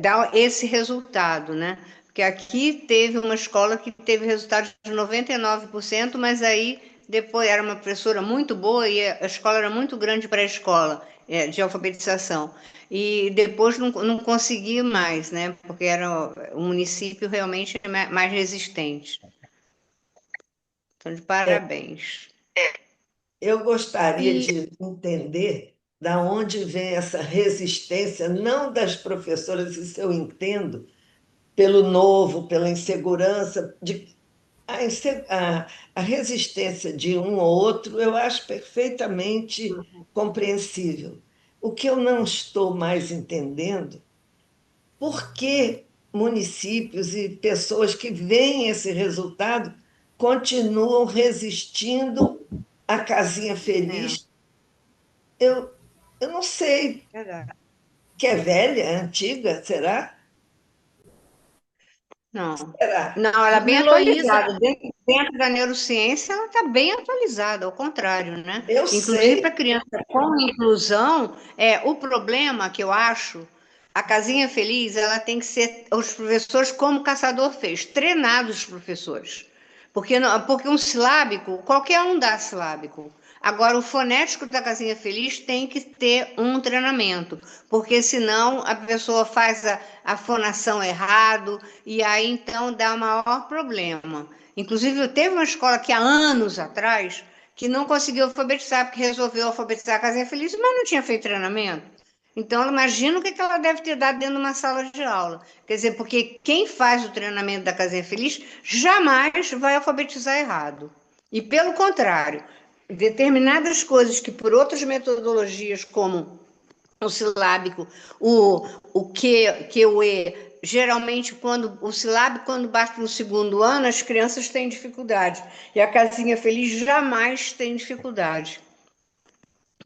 dar esse resultado, né? Porque aqui teve uma escola que teve resultado de 99%, mas aí depois era uma professora muito boa e a escola era muito grande para a escola, de alfabetização. E depois não conseguia mais, né? Porque era o município realmente mais resistente. Então, de parabéns. Eu gostaria E de entender da onde vem essa resistência, não das professoras, isso eu entendo, pelo novo, pela insegurança, a resistência de um ou outro, eu acho perfeitamente compreensível. O que eu não estou mais entendendo, por que municípios e pessoas que veem esse resultado continuam resistindo à casinha É, feliz. Eu não sei, verdade. que é velha, é antiga, será? Não. Será? Não, ela é Dona bem Heloísa, atualizada. Dentro da neurociência, ela está bem atualizada, ao contrário, né? Eu Inclusive para sei. criança com inclusão, o problema que eu acho, a casinha feliz, ela tem que ser, os professores, como o Caçador fez, treinados os professores. Porque um silábico, qualquer um dá silábico. Agora, o fonético da casinha feliz tem que ter um treinamento, porque senão a pessoa faz a fonação errado e aí então dá o maior problema. Inclusive, teve uma escola que há anos atrás que não conseguiu alfabetizar, porque resolveu alfabetizar a casinha feliz, mas não tinha feito treinamento. Então, imagina o que ela deve ter dado dentro de uma sala de aula. Quer dizer, porque quem faz o treinamento da Casinha Feliz jamais vai alfabetizar errado. E, pelo contrário, determinadas coisas que, por outras metodologias, como o silábico, o que, o e, geralmente, quando o silábico, quando bate no segundo ano, as crianças têm dificuldade. E a Casinha Feliz jamais tem dificuldade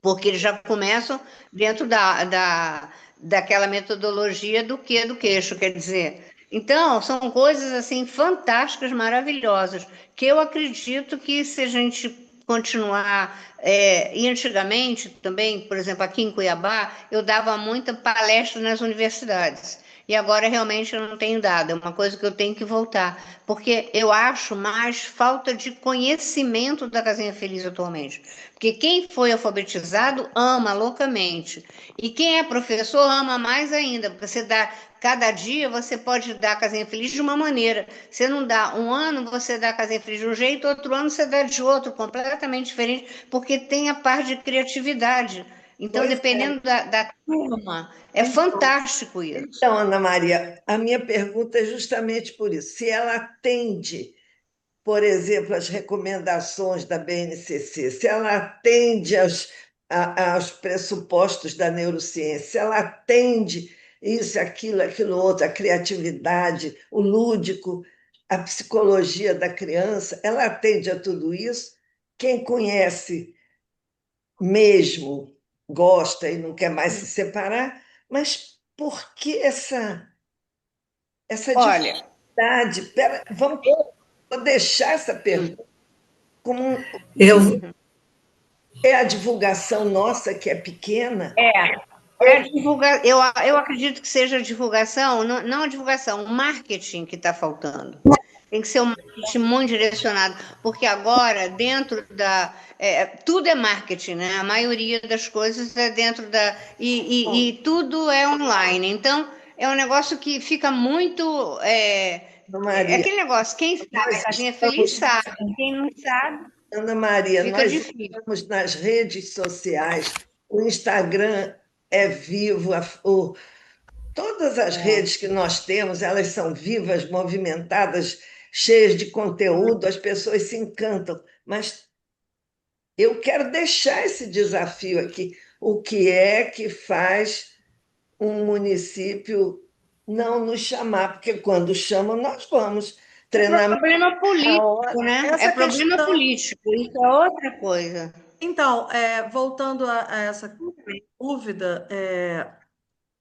porque eles já começam dentro daquela metodologia do queixo, quer dizer. Então, são coisas assim fantásticas, maravilhosas, que eu acredito que se a gente continuar, e antigamente também, por exemplo, aqui em Cuiabá, eu dava muita palestra nas universidades. e agora realmente eu não tenho dado. É uma coisa que eu tenho que voltar, porque eu acho mais falta de conhecimento da Casinha Feliz atualmente. Porque quem foi alfabetizado ama loucamente, e quem é professor ama mais ainda, porque você dá. Cada dia você pode dar a Casinha Feliz de uma maneira. Você não dá um ano, você dá a Casinha Feliz de um jeito, outro ano você dá de outro, completamente diferente, porque tem a parte de criatividade. Então, Pois é. dependendo da turma, é Então, fantástico isso. então, Ana Maria, a minha pergunta é justamente por isso. Se ela atende, por exemplo, as recomendações da BNCC, se ela atende aos pressupostos da neurociência, se ela atende isso, aquilo outro, a criatividade, o lúdico, a psicologia da criança, ela atende a tudo isso. Quem conhece mesmo gosta e não quer mais se separar, mas por que essa Olha, dificuldade? Vamos vou deixar essa pergunta como Eu, é a divulgação nossa que é pequena. é a eu acredito que seja a divulgação, não a divulgação, o marketing que está faltando. Tem que ser um marketing muito direcionado, porque agora, dentro da. Tudo é marketing, né? A maioria das coisas é dentro da. E tudo é online. Então, é um negócio que fica muito. Ana É Maria, aquele negócio, quem sabe, nós a casinha feliz estamos, sabe, quem não sabe, Ana Maria, fica nós difícil. estamos nas redes sociais, o Instagram é vivo, todas as redes que nós temos, elas são vivas, movimentadas, cheias de conteúdo, as pessoas se encantam, mas eu quero deixar esse desafio aqui. O que é que faz um município não nos chamar? Porque quando chamam, nós vamos. É Treinamento problema a hora. político, né? É Essa problema questão, político, isso é outra coisa. então, voltando a essa dúvida,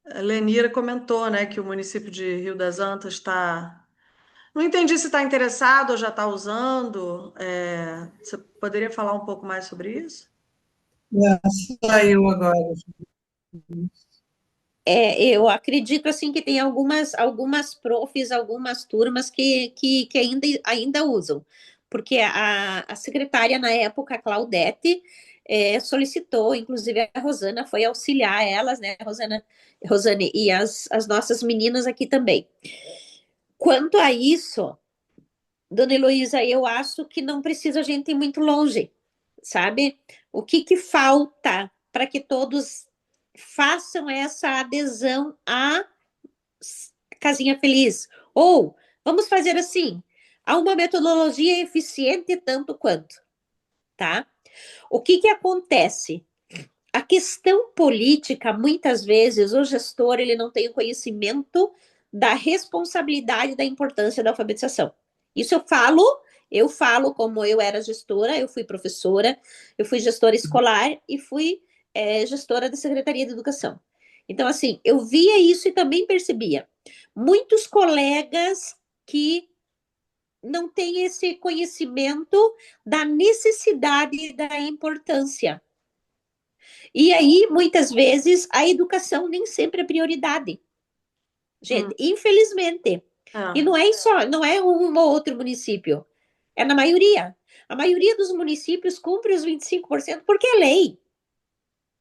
a Lenira comentou, né, que o município de Rio das Antas está. Não entendi se está interessado ou já está usando. Você poderia falar um pouco mais sobre isso? só eu agora. Eu acredito assim que tem algumas profs, algumas turmas que ainda usam, porque a secretária na época, a Claudete, solicitou, inclusive a Rosana foi auxiliar elas, né, Rosane, e as nossas meninas aqui também. Quanto a isso, Dona Heloísa, eu acho que não precisa a gente ir muito longe, sabe? O que falta para que todos façam essa adesão à Casinha Feliz? Ou, vamos fazer assim, há uma metodologia eficiente tanto quanto, tá? O que acontece? A questão política, muitas vezes, o gestor ele não tem o conhecimento da responsabilidade da importância da alfabetização. Isso eu falo como eu era gestora, eu fui professora, eu fui gestora escolar e fui gestora da Secretaria de Educação. Então, assim, eu via isso e também percebia. Muitos colegas que não têm esse conhecimento da necessidade e da importância. E aí, muitas vezes, a educação nem sempre é prioridade. Gente, infelizmente. E não é só, não é um ou outro município. É na maioria. A maioria dos municípios cumpre os 25% porque é lei.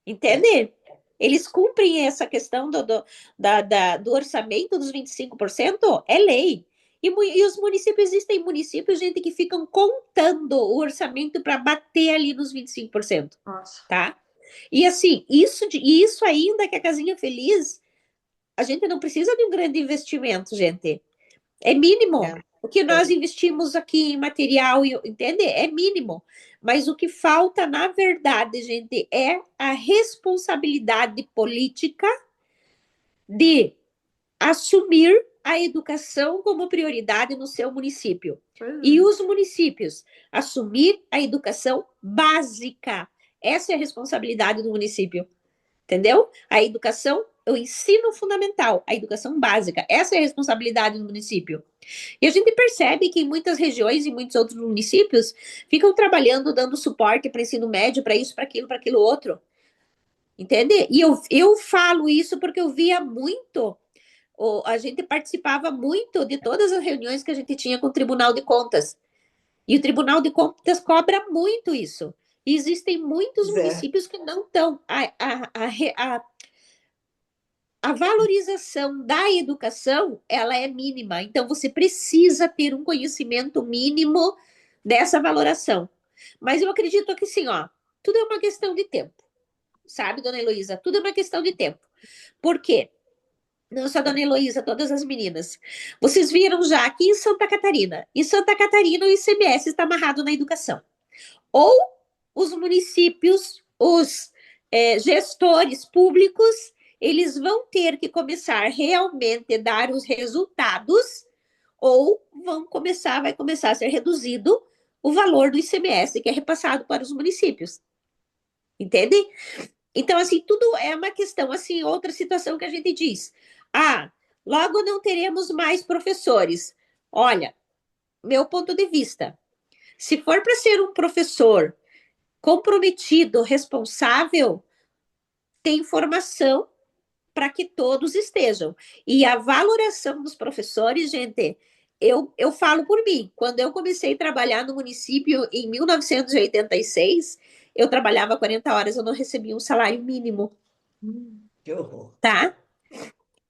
Entende? Eles cumprem essa questão do orçamento dos 25%, é lei. E os municípios, existem municípios, gente, que ficam contando o orçamento para bater ali nos 25%. Nossa. Tá? E assim, isso ainda que a Casinha Feliz, a gente não precisa de um grande investimento, gente. É mínimo. O que nós investimos aqui em material, entende? É mínimo. Mas o que falta, na verdade, gente, é a responsabilidade política de assumir a educação como prioridade no seu município. E os municípios assumir a educação básica. Essa é a responsabilidade do município. Entendeu? A educação, o ensino fundamental, a educação básica. Essa é a responsabilidade do município. E a gente percebe que em muitas regiões e muitos outros municípios ficam trabalhando, dando suporte para ensino médio, para isso, para aquilo outro. Entende? E eu falo isso porque eu via muito a gente participava muito de todas as reuniões que a gente tinha com o Tribunal de Contas. E o Tribunal de Contas cobra muito isso. E existem muitos Zé, municípios que não estão. A valorização da educação, ela é mínima. Então, você precisa ter um conhecimento mínimo dessa valoração. Mas eu acredito que, sim, ó, tudo é uma questão de tempo. Sabe, dona Heloísa? Tudo é uma questão de tempo. Por quê? Não só a dona Heloísa, todas as meninas. Vocês viram já aqui em Santa Catarina. Em Santa Catarina, o ICMS está amarrado na educação. Ou os municípios, os gestores públicos, eles vão ter que começar realmente a dar os resultados, ou vai começar a ser reduzido o valor do ICMS que é repassado para os municípios. Entende? Então, assim, tudo é uma questão, assim, outra situação que a gente diz. Logo não teremos mais professores. Olha, meu ponto de vista, se for para ser um professor comprometido, responsável, tem formação para que todos estejam. E a valoração dos professores, gente, eu falo por mim. Quando eu comecei a trabalhar no município em 1986, eu trabalhava 40 horas, eu não recebia um salário mínimo. que horror. Tá?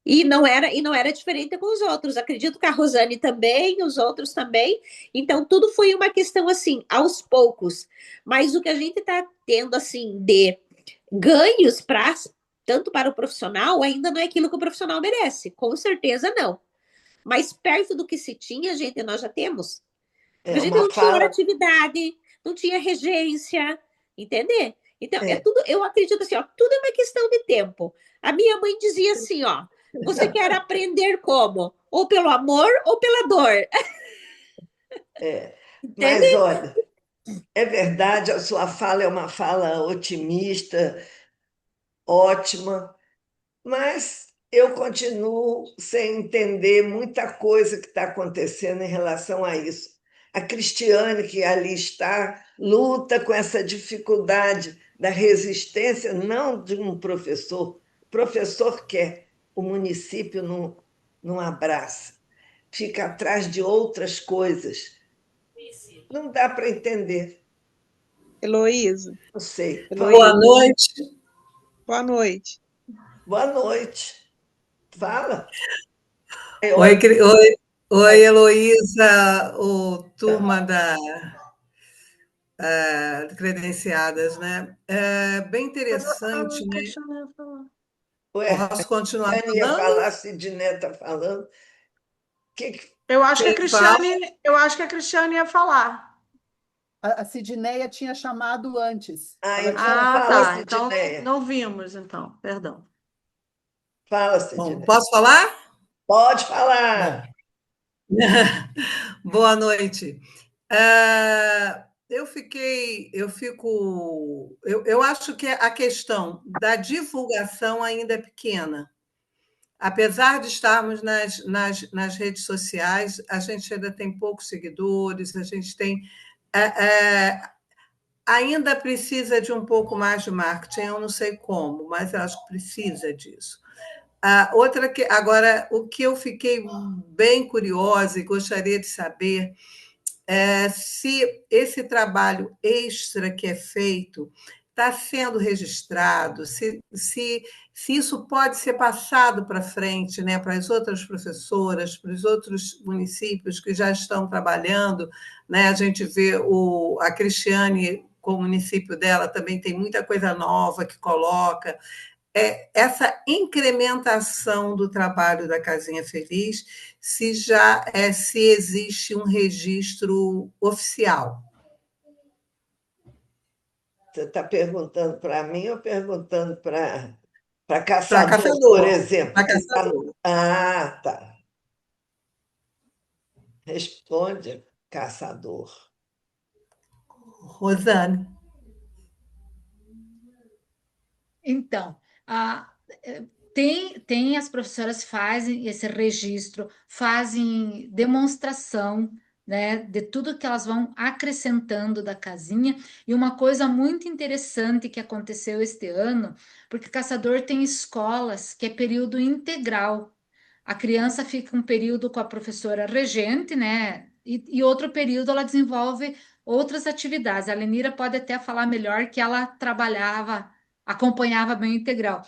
E não era diferente com os outros. Acredito que a Rosane também, os outros também. Então, tudo foi uma questão assim, aos poucos. Mas o que a gente está tendo assim de ganhos tanto para o profissional, ainda não é aquilo que o profissional merece. Com certeza não. Mas perto do que se tinha, gente, nós já temos. É A gente uma não tinha fala. atividade, não tinha regência, entender? Então, é É. tudo, eu acredito assim, ó, tudo é uma questão de tempo. A minha mãe dizia assim, ó, você quer aprender como? Ou pelo amor ou pela dor. Mas, Entende? olha, é verdade, a sua fala é uma fala otimista, ótima, mas eu continuo sem entender muita coisa que está acontecendo em relação a isso. A Cristiane, que ali está, luta com essa dificuldade da resistência, não de um professor. O professor quer, o município não abraça, fica atrás de outras coisas. Não dá para entender. Heloísa, Não sei. Boa Heloísa, noite. boa noite. Boa noite. Fala. Oi, Olha, oi, Heloísa, turma credenciadas, né? É bem interessante, né? Cristiane ia falar. ué, Posso continuar Dani ia falando? falar, Sidné está falando. Que Eu acho que a Quem fala? Cristiane ia falar. A Sidneia tinha chamado antes. Ela então tinha fala, Tá. Então Sidneia. não vimos, então. Perdão. Fala, Bom, Sidné. posso falar? Pode Bom, falar. boa noite. Eu acho que a questão da divulgação ainda é pequena. Apesar de estarmos nas redes sociais, a gente ainda tem poucos seguidores, a gente tem. Ainda precisa de um pouco mais de marketing, eu não sei como, mas eu acho que precisa disso. Agora, o que eu fiquei bem curiosa e gostaria de saber é se esse trabalho extra que é feito está sendo registrado, se isso pode ser passado para frente, né, para as outras professoras, para os outros municípios que já estão trabalhando, né? A gente vê a Cristiane, com o município dela, também tem muita coisa nova que coloca. Essa incrementação do trabalho da Casinha Feliz, se existe um registro oficial. Você está perguntando para mim ou perguntando para Para caçador, por caçador. exemplo? Para caçador. Tá. Responde, caçador. Rosane. Então, as professoras fazem esse registro, fazem demonstração, né, de tudo que elas vão acrescentando da casinha. E uma coisa muito interessante que aconteceu este ano, porque Caçador tem escolas que é período integral. a criança fica um período com a professora regente, né? E outro período ela desenvolve outras atividades. A Lenira pode até falar melhor que ela trabalhava, acompanhava bem o integral.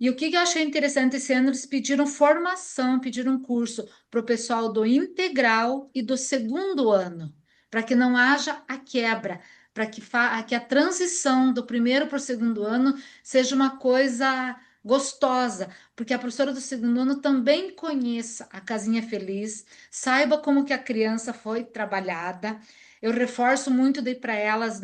E o que eu achei interessante esse ano, eles pediram formação, pediram curso para o pessoal do integral e do segundo ano, para que não haja a quebra, para que a transição do primeiro para o segundo ano seja uma coisa gostosa, porque a professora do segundo ano também conheça a Casinha Feliz, saiba como que a criança foi trabalhada. Eu reforço muito daí para elas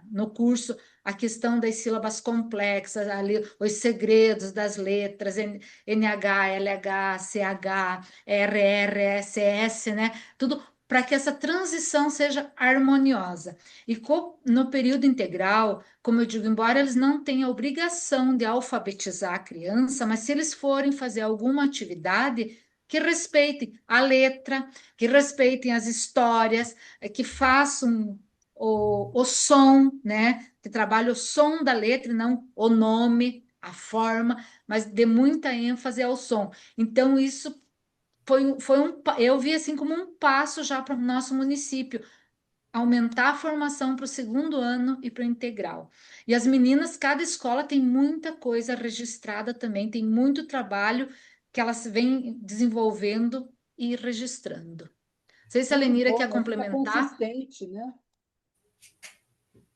no curso a questão das sílabas complexas, ali, os segredos das letras, NH, LH, CH, RR, SS, né? Tudo para que essa transição seja harmoniosa. E no período integral, como eu digo, embora eles não tenham a obrigação de alfabetizar a criança, mas se eles forem fazer alguma atividade, que respeitem a letra, que respeitem as histórias, que façam o som, né? Que trabalhe o som da letra e não o nome, a forma, mas dê muita ênfase ao som. Então, isso eu vi assim como um passo já para o nosso município, aumentar a formação para o segundo ano e para o integral. E as meninas, cada escola tem muita coisa registrada também, tem muito trabalho que elas vêm desenvolvendo e registrando. Não sei se a Muito Lenira bom, quer né? Fica complementar. consistente, né?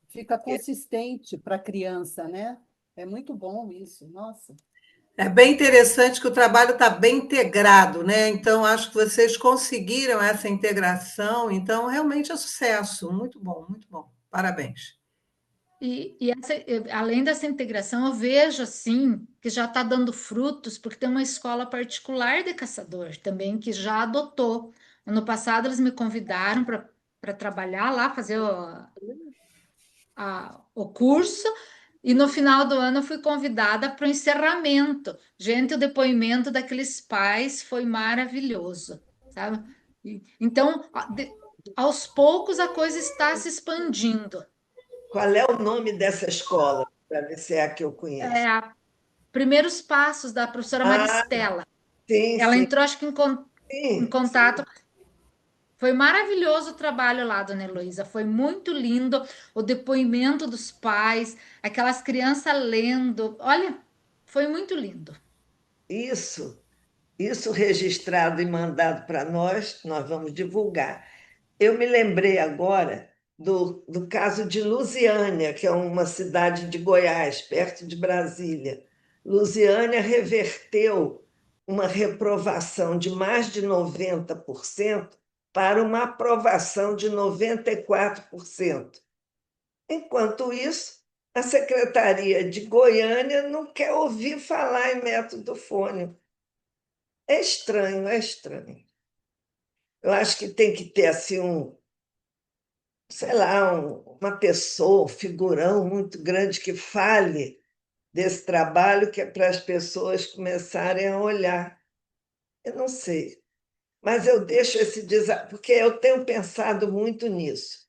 Fica consistente para a criança, né? É muito bom isso, nossa. É bem interessante que o trabalho está bem integrado, né? Então, acho que vocês conseguiram essa integração, então realmente é sucesso. Muito bom, muito bom. Parabéns. Além dessa integração, eu vejo assim que já está dando frutos, porque tem uma escola particular de caçador também que já adotou. Ano passado eles me convidaram para trabalhar lá, fazer o curso, e no final do ano eu fui convidada para o encerramento. Gente, o depoimento daqueles pais foi maravilhoso, sabe? Então, aos poucos a coisa está se expandindo. Qual é o nome dessa escola? Para ver se é a que eu conheço. Primeiros passos da professora Ah, Maristela. sim, Ela sim, entrou, acho que em sim. contato. Foi maravilhoso o trabalho lá, dona Heloísa. Foi muito lindo o depoimento dos pais, aquelas crianças lendo. Olha, foi muito lindo. Isso, isso registrado e mandado para nós vamos divulgar. Eu me lembrei agora do caso de Lusiânia, que é uma cidade de Goiás, perto de Brasília. Lusiânia reverteu uma reprovação de mais de 90% para uma aprovação de 94%. Enquanto isso, a Secretaria de Goiânia não quer ouvir falar em método fônico. É estranho, é estranho. Eu acho que tem que ter assim sei lá, uma pessoa, um figurão muito grande que fale desse trabalho que é para as pessoas começarem a olhar. Eu não sei, mas eu deixo esse desafio, porque eu tenho pensado muito nisso,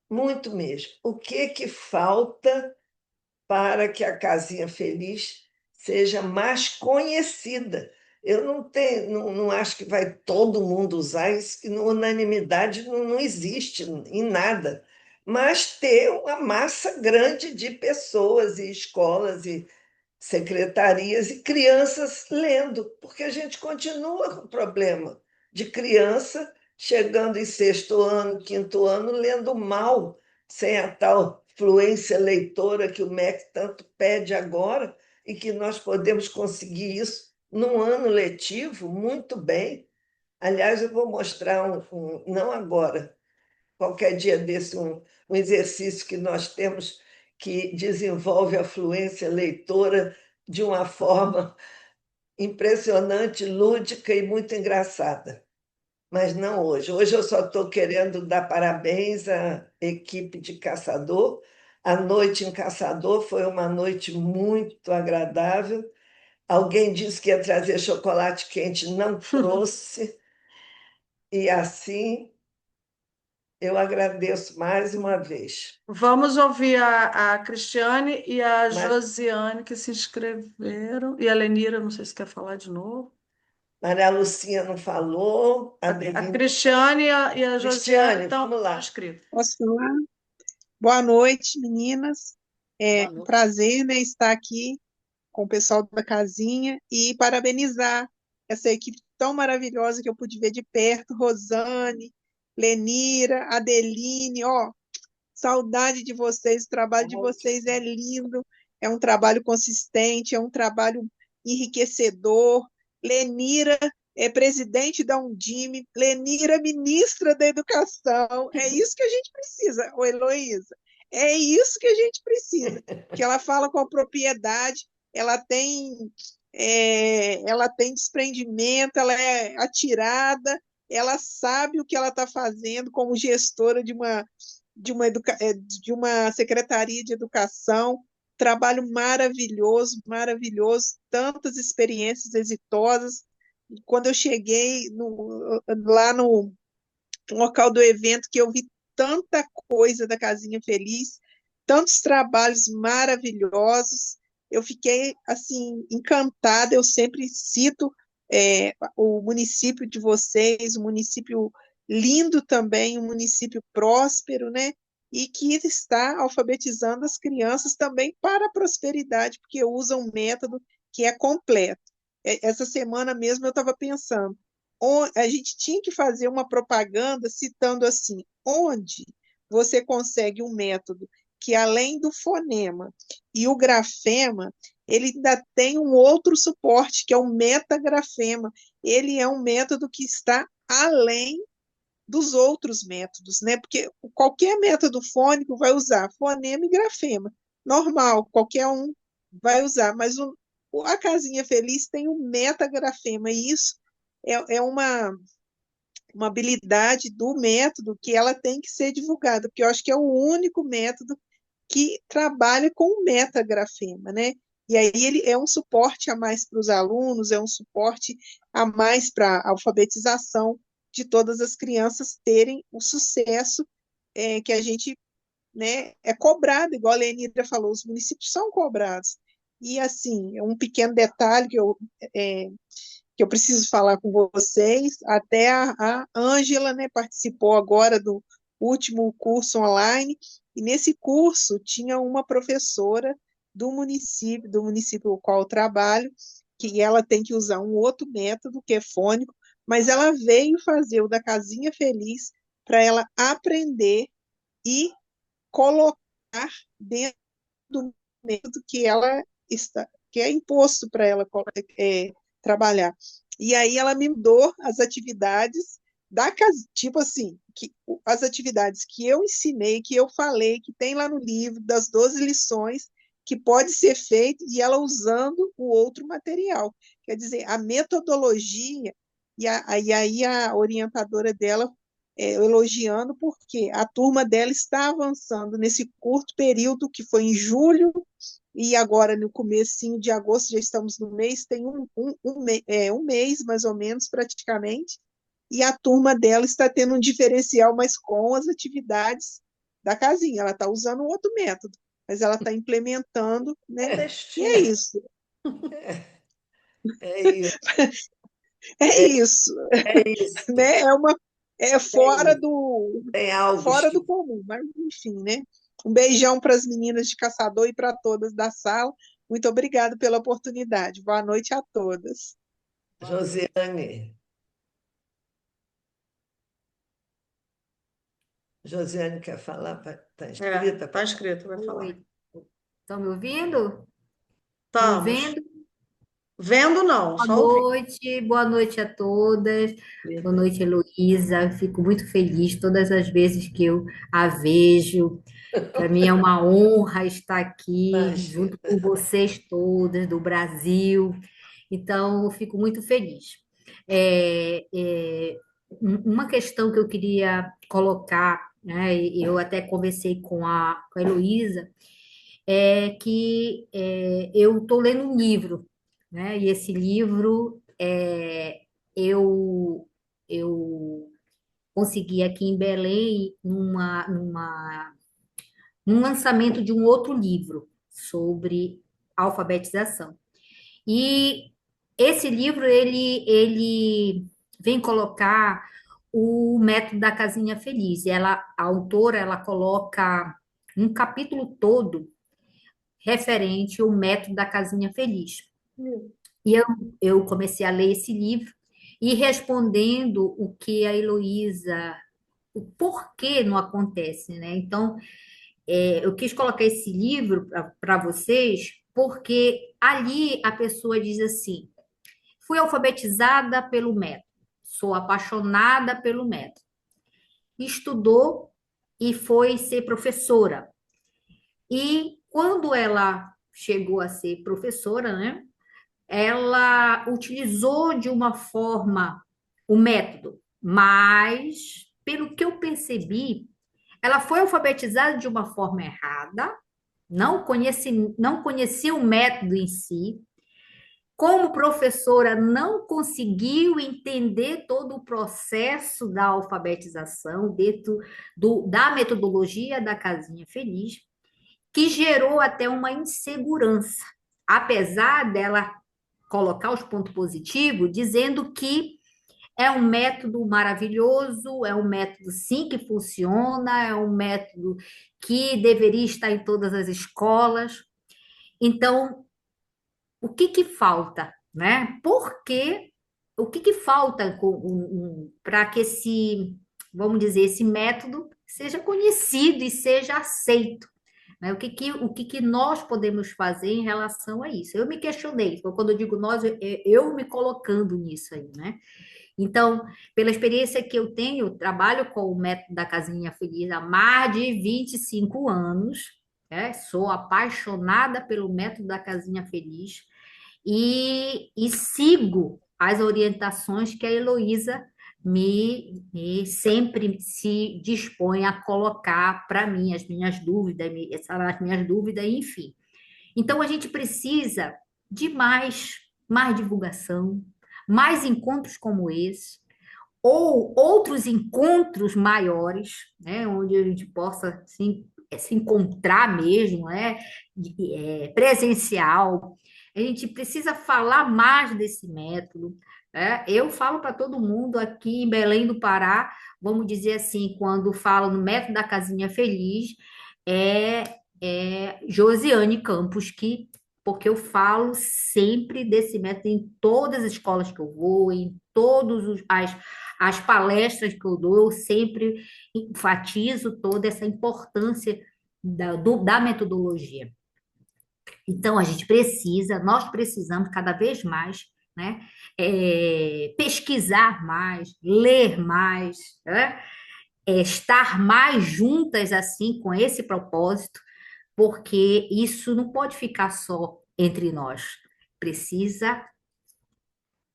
muito mesmo. O que falta para que a Casinha Feliz seja mais conhecida? Eu não acho que vai todo mundo usar isso, que unanimidade não existe em nada, mas ter uma massa grande de pessoas e escolas e secretarias e crianças lendo, porque a gente continua com o problema de criança chegando em sexto ano, quinto ano, lendo mal, sem a tal fluência leitora que o MEC tanto pede agora, e que nós podemos conseguir isso num ano letivo muito bem. Aliás, eu vou mostrar não agora, qualquer dia desse, um exercício que nós temos que desenvolve a fluência leitora de uma forma impressionante, lúdica e muito engraçada. Mas não hoje. Hoje eu só estou querendo dar parabéns à equipe de Caçador. A noite em Caçador foi uma noite muito agradável. Alguém disse que ia trazer chocolate quente, não trouxe. E assim eu agradeço mais uma vez. Vamos ouvir a Cristiane e a Mas, Josiane que se inscreveram. E a Lenira, não sei se quer falar de novo. Maria Lucinha não falou, a A Cristiane e a Josiane Cristiane, estão vamos lá. inscritas. Posso falar? Boa noite, meninas. É Boa um noite. prazer, né, estar aqui com o pessoal da casinha e parabenizar essa equipe tão maravilhosa que eu pude ver de perto, Rosane, Lenira, Adeline, ó, saudade de vocês, o trabalho de vocês é lindo, é um trabalho consistente, é um trabalho enriquecedor. Lenira é presidente da Undime, Lenira ministra da Educação. É isso que a gente precisa, ô Heloísa. É isso que a gente precisa, que ela fala com a propriedade, ela tem, ela tem desprendimento, ela é atirada, ela sabe o que ela está fazendo como gestora de uma secretaria de educação, trabalho maravilhoso, maravilhoso, tantas experiências exitosas. Quando eu cheguei lá no local do evento, que eu vi tanta coisa da Casinha Feliz, tantos trabalhos maravilhosos, eu fiquei assim encantada. Eu sempre cito o município de vocês, um município lindo também, um município próspero, né? E que está alfabetizando as crianças também para a prosperidade, porque usa um método que é completo. Essa semana mesmo eu estava pensando, a gente tinha que fazer uma propaganda citando assim, onde você consegue um método que, além do fonema e o grafema, ele ainda tem um outro suporte, que é o metagrafema. Ele é um método que está além dos outros métodos, né? Porque qualquer método fônico vai usar fonema e grafema. Normal, qualquer um vai usar, mas a Casinha Feliz tem o metagrafema, e isso é uma habilidade do método que ela tem que ser divulgada, porque eu acho que é o único método que trabalha com o metagrafema, né? E aí ele é um suporte a mais para os alunos, é um suporte a mais para a alfabetização de todas as crianças terem o sucesso que a gente, né, é cobrado, igual a Lenira falou, os municípios são cobrados. E assim, um pequeno detalhe que eu preciso falar com vocês, até a Ângela, né, participou agora do último curso online, e nesse curso tinha uma professora do município ao qual eu trabalho, que ela tem que usar um outro método, que é fônico, mas ela veio fazer o da Casinha Feliz para ela aprender e colocar dentro do método que ela está, que é imposto para ela trabalhar. E aí ela me mudou as atividades da casa, tipo assim, as atividades que eu ensinei, que eu falei, que tem lá no livro, das 12 lições, que pode ser feito, e ela usando o outro material. Quer dizer, a metodologia, e aí a orientadora dela elogiando, porque a turma dela está avançando nesse curto período, que foi em julho, e agora no comecinho de agosto, já estamos no mês, tem um mês mais ou menos, praticamente, e a turma dela está tendo um diferencial, mas com as atividades da casinha. Ela está usando um outro método, mas ela está implementando, né? E é isso. É isso. É isso. É isso. Né? Fora do Tem algo fora do comum, mas enfim, né? Um beijão para as meninas de Caçador e para todas da sala. Muito obrigada pela oportunidade. Boa noite a todas. Josiane. Josiane quer falar? Está inscrita? Está inscrita, vai falar. Oi. Estão me ouvindo? Estão Estamos. vendo? Vendo não, só ouvindo. Boa noite a todas. Boa noite, Heloísa. Fico muito feliz todas as vezes que eu a vejo. Para mim é uma honra estar aqui Imagina. junto com vocês todas do Brasil. Então, eu fico muito feliz. Uma questão que eu queria colocar, né, e eu até conversei com a Heloísa, é que eu estou lendo um livro, né? E esse livro eu, eu consegui aqui em Belém num lançamento de um outro livro sobre alfabetização. E esse livro, ele vem colocar o método da casinha feliz. A autora, ela coloca um capítulo todo referente ao método da casinha feliz. E eu comecei a ler esse livro e respondendo o que a Heloísa, o porquê não acontece, né? Então, eu quis colocar esse livro para vocês, porque ali a pessoa diz assim: fui alfabetizada pelo método, sou apaixonada pelo método. Estudou e foi ser professora. E quando ela chegou a ser professora, né, ela utilizou de uma forma o método, mas, pelo que eu percebi, ela foi alfabetizada de uma forma errada, não conhecia o método em si. Como professora, não conseguiu entender todo o processo da alfabetização dentro da metodologia da Casinha Feliz, que gerou até uma insegurança, apesar dela colocar os pontos positivos, dizendo que é um método maravilhoso, é um método sim que funciona, é um método que deveria estar em todas as escolas. Então, o que que falta, né? Porque o que que falta para que vamos dizer, esse método seja conhecido e seja aceito? Né? O que que nós podemos fazer em relação a isso? Eu me questionei, quando eu digo nós, eu me colocando nisso aí, né? Então, pela experiência que eu tenho, eu trabalho com o método da Casinha Feliz há mais de 25 anos, né? Sou apaixonada pelo método da Casinha Feliz e sigo as orientações que a Heloísa me sempre se dispõe a colocar para mim, as minhas dúvidas, sanar as minhas dúvidas, enfim. Então, a gente precisa de mais divulgação, mais encontros como esse, ou outros encontros maiores, né, onde a gente possa se encontrar mesmo, né, presencial. A gente precisa falar mais desse método. Né? Eu falo para todo mundo aqui em Belém do Pará, vamos dizer assim, quando falo no método da Casinha Feliz, é Josiane Campos, porque eu falo sempre desse método em todas as escolas que eu vou, em todas as palestras que eu dou, eu sempre enfatizo toda essa importância da metodologia. Então, nós precisamos cada vez mais, né, pesquisar mais, ler mais, né, estar mais juntas assim com esse propósito, porque isso não pode ficar só entre nós, precisa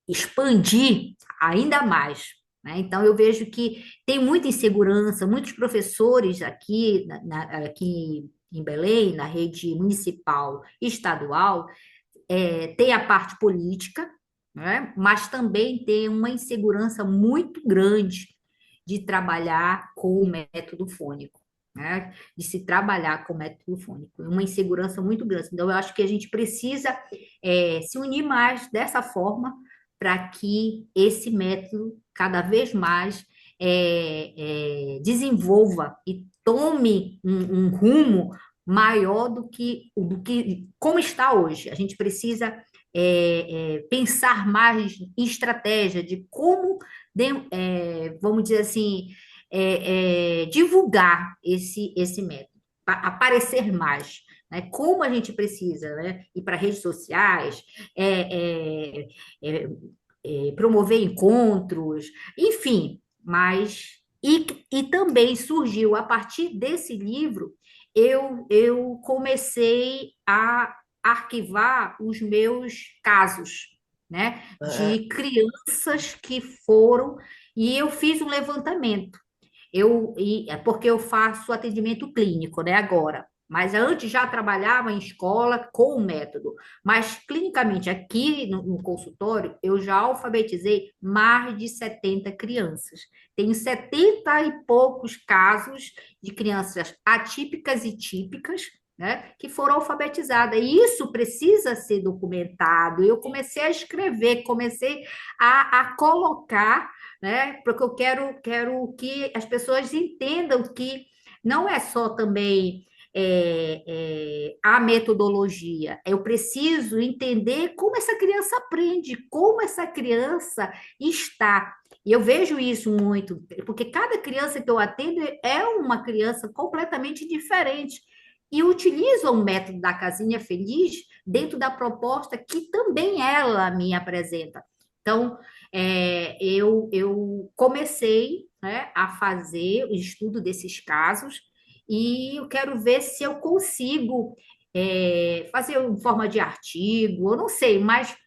expandir ainda mais. Né? Então, eu vejo que tem muita insegurança, muitos professores aqui em Belém, na rede municipal e estadual, tem a parte política, né? Mas também tem uma insegurança muito grande de trabalhar com o método fônico. Né, de se trabalhar com o método fônico, uma insegurança muito grande. Então, eu acho que a gente precisa se unir mais dessa forma para que esse método cada vez mais desenvolva e tome um rumo maior do que como está hoje. A gente precisa pensar mais em estratégia de como, vamos dizer assim, divulgar esse método, aparecer mais. Né? Como a gente precisa, né? Ir para redes sociais, promover encontros, enfim, mas e também surgiu a partir desse livro, eu comecei a arquivar os meus casos, né, de crianças que foram, e eu fiz um levantamento. Porque eu faço atendimento clínico, né, agora. Mas antes já trabalhava em escola com o método. Mas clinicamente aqui no consultório, eu já alfabetizei mais de 70 crianças. Tenho 70 e poucos casos de crianças atípicas e típicas, né, que foram alfabetizadas. E isso precisa ser documentado. Eu comecei a escrever, comecei a colocar, né, porque eu quero que as pessoas entendam que não é só também a metodologia. Eu preciso entender como essa criança aprende, como essa criança está. E eu vejo isso muito, porque cada criança que eu atendo é uma criança completamente diferente e utiliza o método da casinha feliz dentro da proposta que também ela me apresenta. Então, eu comecei, né, a fazer o estudo desses casos e eu quero ver se eu consigo fazer em forma de artigo, eu não sei, mas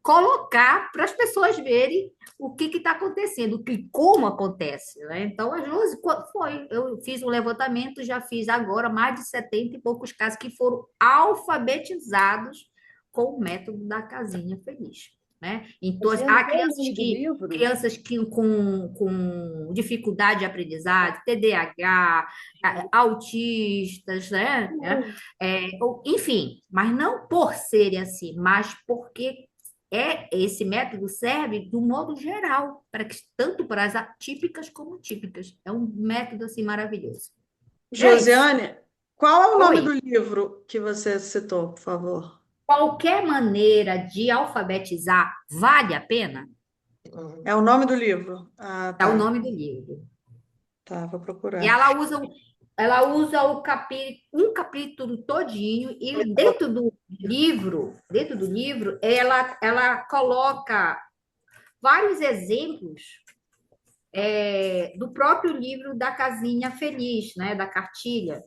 colocar para as pessoas verem o que está acontecendo, como acontece, né? Então, a Josi eu fiz um levantamento, já fiz agora mais de 70 e poucos casos que foram alfabetizados com o método da casinha feliz, né? Então, Rosiane, há qual é o nome do livro? crianças que com dificuldade de aprendizagem, TDAH, autistas, né? Enfim, mas não por serem assim, mas porque esse método serve do modo geral, tanto para as atípicas como típicas. É um método assim maravilhoso. E é isso. Josiane, qual é o nome do Oi. livro que você citou, por favor? Qualquer maneira de alfabetizar vale a pena? É o nome do livro? Ah, É o tá. nome do livro. Tá, vou E procurar. ela usa um capítulo todinho e dentro do livro, ela coloca vários exemplos do próprio livro da Casinha Feliz, né, da cartilha.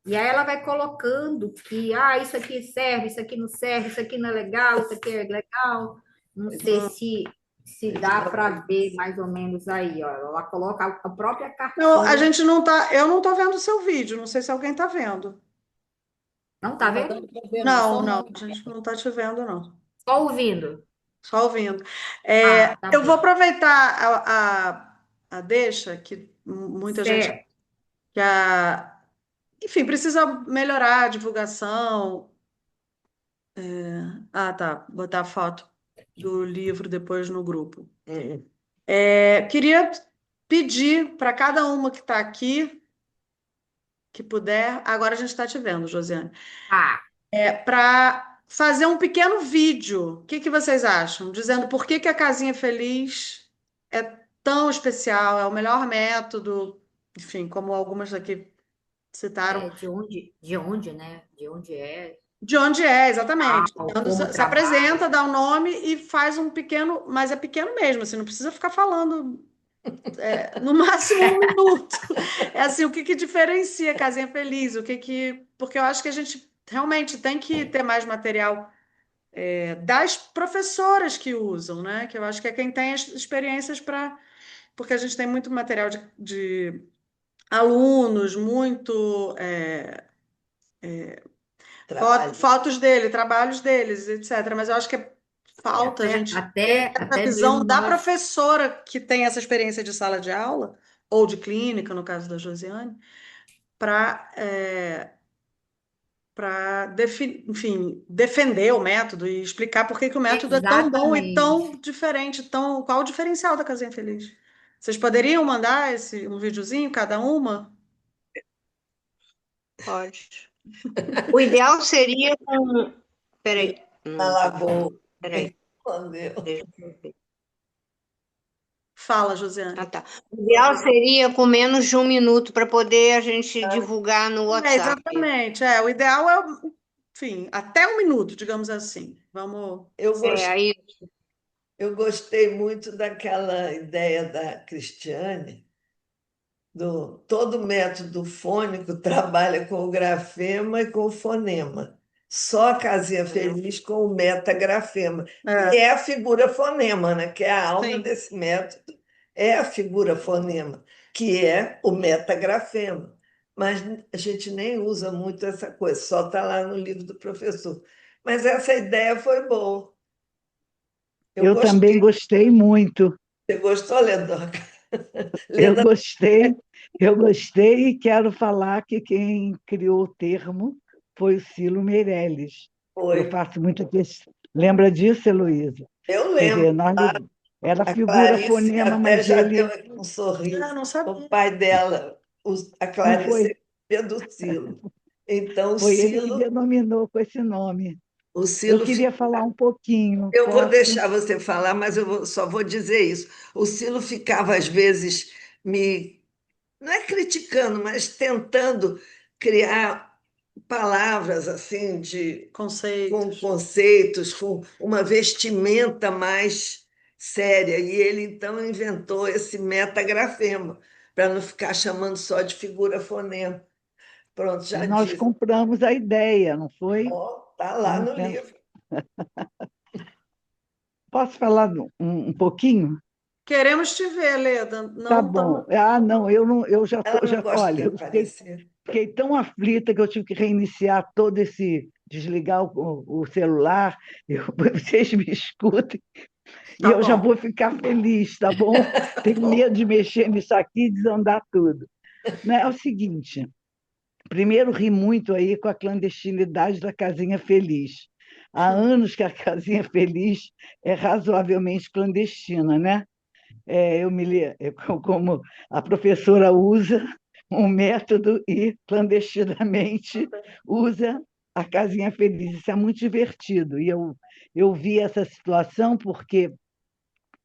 E aí ela vai colocando que isso aqui serve, isso aqui não serve, isso aqui não é legal, isso aqui é legal. Não sei se dá para ver mais ou menos aí, ó. Ela coloca a própria Não, a cartilha. gente não tá, eu não estou vendo o seu vídeo, não sei se alguém está vendo. Não tá Não está vendo? dando para ver, não, Não, só não, nós. a gente não está te vendo, não. Só ouvindo. Só ouvindo. Tá Eu vou bom. aproveitar a deixa, que muita gente Certo. que enfim, precisa melhorar a divulgação. Tá, botar a foto do livro depois no grupo. Queria pedir para cada uma que está aqui, que puder, agora a gente está te vendo, Josiane, Ah, para fazer um pequeno vídeo. O que que vocês acham? Dizendo por que que a Casinha Feliz é tão especial, é o melhor método, enfim, como algumas aqui citaram. de onde, né? De onde é, De onde é, exatamente. como Se trabalha. apresenta, dá o nome e faz um pequeno, mas é pequeno mesmo, assim, não precisa ficar falando no máximo 1 minuto. É assim, o que que diferencia Casinha Feliz? Porque eu acho que a gente realmente tem que ter mais material das professoras que usam, né? Que eu acho que é quem tem as experiências porque a gente tem muito material de alunos, muito fotos dele, trabalhos deles, etc. Mas eu acho que falta a Até, gente ter até, essa até visão mesmo da nós. professora que tem essa experiência de sala de aula, ou de clínica, no caso da Josiane, para enfim, defender o método e explicar por que que o método é tão bom e tão Exatamente. diferente, qual o diferencial da Casinha Feliz? Vocês poderiam mandar um videozinho, cada uma? Pode. O ideal seria com. Peraí. Alagou. Peraí. Respondeu. Deixa eu ver. Fala, Josiane. Tá. O ideal seria com menos de 1 minuto para poder a gente divulgar no WhatsApp. Exatamente. O ideal enfim, até 1 minuto, digamos assim. Vamos. Aí Eu gostei muito daquela ideia da Cristiane, todo método fônico trabalha com o grafema e com o fonema. Só a Casinha Feliz com o metagrafema, que é a figura fonema, né? Que é a alma Sim. desse método, é a figura fonema, que é o metagrafema. Mas a gente nem usa muito essa coisa, só está lá no livro do professor. Mas essa ideia foi boa. Eu também gostei muito. Você gostou, Ledoca? Eu gostei e quero falar que quem criou o termo foi o Cilo Meirelles. Eu Foi. faço muita questão. Lembra disso, Heloísa? Eu Quer dizer, lembro. era A figura Clarice fonema, até mas já deu ele aqui um sorriso. Ah, não O sabia. pai dela, a não Clarice, foi, é do Silo. Então, foi ele que denominou com esse nome. O Eu Silo queria falar um pouquinho, Eu vou posso? deixar você falar, mas só vou dizer isso. O Silo ficava, às vezes, não é criticando, mas tentando criar palavras assim com Conceitos. conceitos, com uma vestimenta mais séria. E ele então inventou esse metagrafema, para não ficar chamando só de figura fonema. Pronto, E já nós disse. compramos a ideia, não foi? Está lá Vamos no pensar. livro. Posso falar um pouquinho? Queremos te ver, Leda. Tá Não bom. estamos. Ah, não, eu não, eu já Ela tô, não já, gosta de olha, eu fiquei, aparecer. fiquei tão aflita que eu tive que reiniciar todo desligar o celular. Vocês me escutem e Tá eu já bom. vou ficar feliz, tá bom? Tenho medo de mexer nisso aqui e desandar tudo. Né? É o seguinte, primeiro ri muito aí com a clandestinidade da Casinha Feliz. Há anos que a Casinha Feliz é razoavelmente clandestina, né? Como a professora usa um método e clandestinamente usa a Casinha Feliz. Isso é muito divertido. E eu vi essa situação porque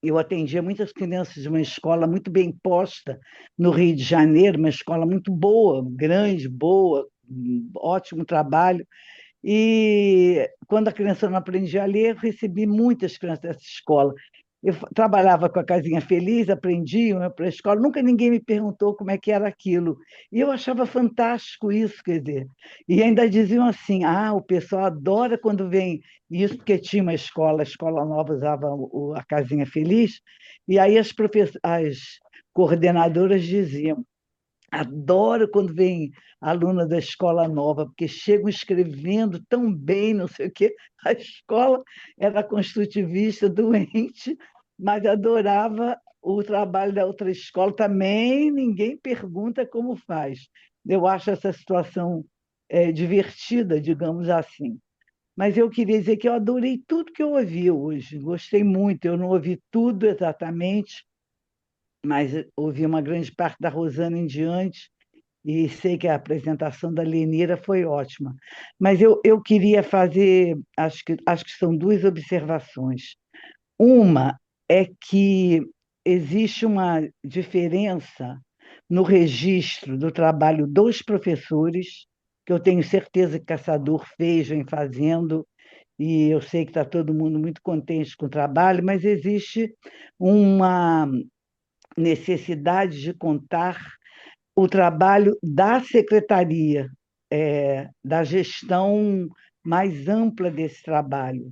eu atendia muitas crianças de uma escola muito bem posta no Rio de Janeiro, uma escola muito boa, grande, boa, ótimo trabalho. E quando a criança não aprendia a ler, eu recebi muitas crianças dessa escola. Eu trabalhava com a Casinha Feliz, aprendi, ia para a escola, nunca ninguém me perguntou como é que era aquilo. E eu achava fantástico isso, quer dizer. E ainda diziam assim: o pessoal adora quando vem isso, porque tinha uma escola, a Escola Nova usava a Casinha Feliz, e aí as coordenadoras diziam: adoro quando vem aluna da escola nova, porque chegam escrevendo tão bem, não sei o quê. A escola era construtivista, doente, mas adorava o trabalho da outra escola. Também ninguém pergunta como faz. Eu acho essa situação divertida, digamos assim. Mas eu queria dizer que eu adorei tudo que eu ouvi hoje, gostei muito. Eu não ouvi tudo exatamente, mas ouvi uma grande parte da Rosana em diante e sei que a apresentação da Lenira foi ótima. Mas eu queria fazer, acho que são duas observações. Uma é que existe uma diferença no registro do trabalho dos professores, que eu tenho certeza que Caçador fez, vem fazendo, e eu sei que está todo mundo muito contente com o trabalho, mas existe uma necessidade de contar o trabalho da secretaria, da gestão mais ampla desse trabalho.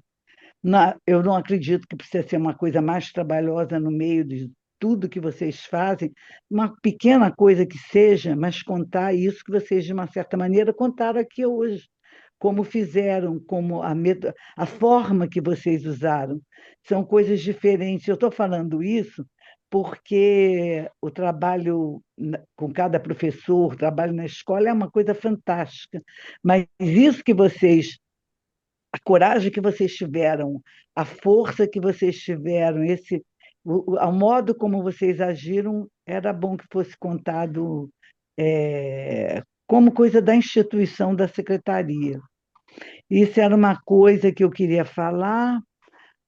Eu não acredito que precisa ser uma coisa mais trabalhosa no meio de tudo que vocês fazem, uma pequena coisa que seja, mas contar isso que vocês, de uma certa maneira, contaram aqui hoje, como fizeram, a forma que vocês usaram. São coisas diferentes. Eu estou falando isso porque o trabalho com cada professor, o trabalho na escola é uma coisa fantástica, mas isso que vocês, a coragem que vocês tiveram, a força que vocês tiveram, o modo como vocês agiram, era bom que fosse contado como coisa da instituição da secretaria. Isso era uma coisa que eu queria falar,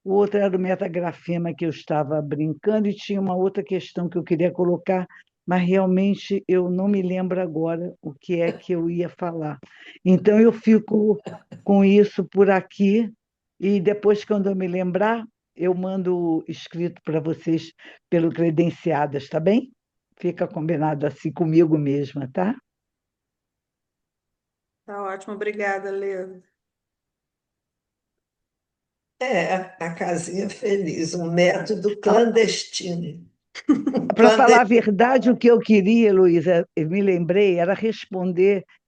o outro era o metagrafema que eu estava brincando, e tinha uma outra questão que eu queria colocar, mas realmente eu não me lembro agora o que é que eu ia falar. Então, eu fico com isso por aqui, e depois, quando eu me lembrar, eu mando escrito para vocês pelo Credenciadas, tá bem? Fica combinado assim comigo mesma, tá? Tá ótimo, obrigada, Leda. A Casinha Feliz, um método clandestino. Para falar a verdade, o que eu queria, Luísa, eu me lembrei, era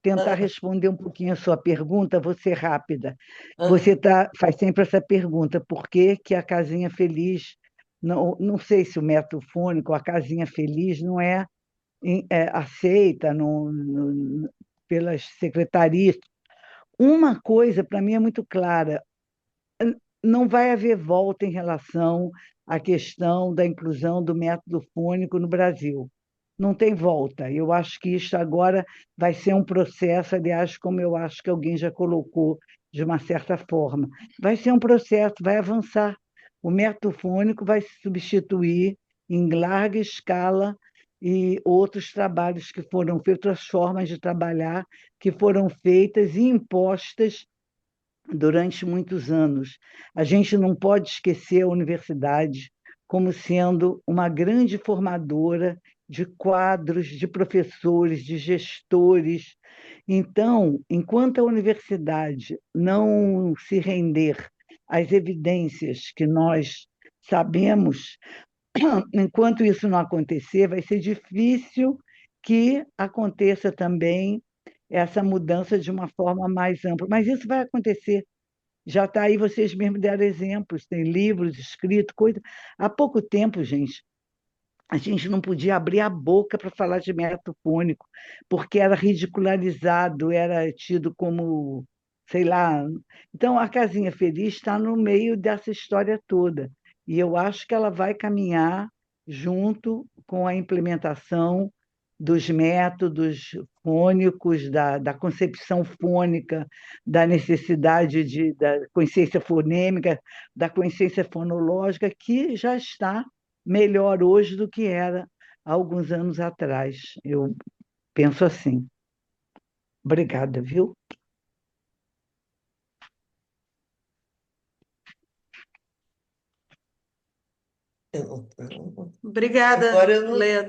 tentar responder um pouquinho a sua pergunta, vou ser rápida. Você faz sempre essa pergunta, por que que a Casinha Feliz, não sei se o método fônico, a Casinha Feliz não é aceita pelas secretarias uma coisa para mim é muito clara: não vai haver volta em relação à questão da inclusão do método fônico no Brasil. Não tem volta. Eu acho que isso agora vai ser um processo, aliás, como eu acho que alguém já colocou de uma certa forma. Vai ser um processo, vai avançar. O método fônico vai se substituir em larga escala e outros trabalhos que foram feitos, outras formas de trabalhar que foram feitas e impostas durante muitos anos. A gente não pode esquecer a universidade como sendo uma grande formadora de quadros, de professores, de gestores. Então, enquanto a universidade não se render às evidências que nós sabemos, enquanto isso não acontecer, vai ser difícil que aconteça também essa mudança de uma forma mais ampla. Mas isso vai acontecer. Já está aí, vocês mesmos deram exemplos, tem livros escritos, coisa. Há pouco tempo, gente, a gente não podia abrir a boca para falar de método fônico, porque era ridicularizado, era tido como, sei lá. Então, a Casinha Feliz está no meio dessa história toda. E eu acho que ela vai caminhar junto com a implementação dos métodos fônicos, da concepção fônica, da necessidade da consciência fonêmica, da consciência fonológica, que já está melhor hoje do que era há alguns anos atrás. Eu penso assim. Obrigada, viu? Obrigada, Agora eu Lê.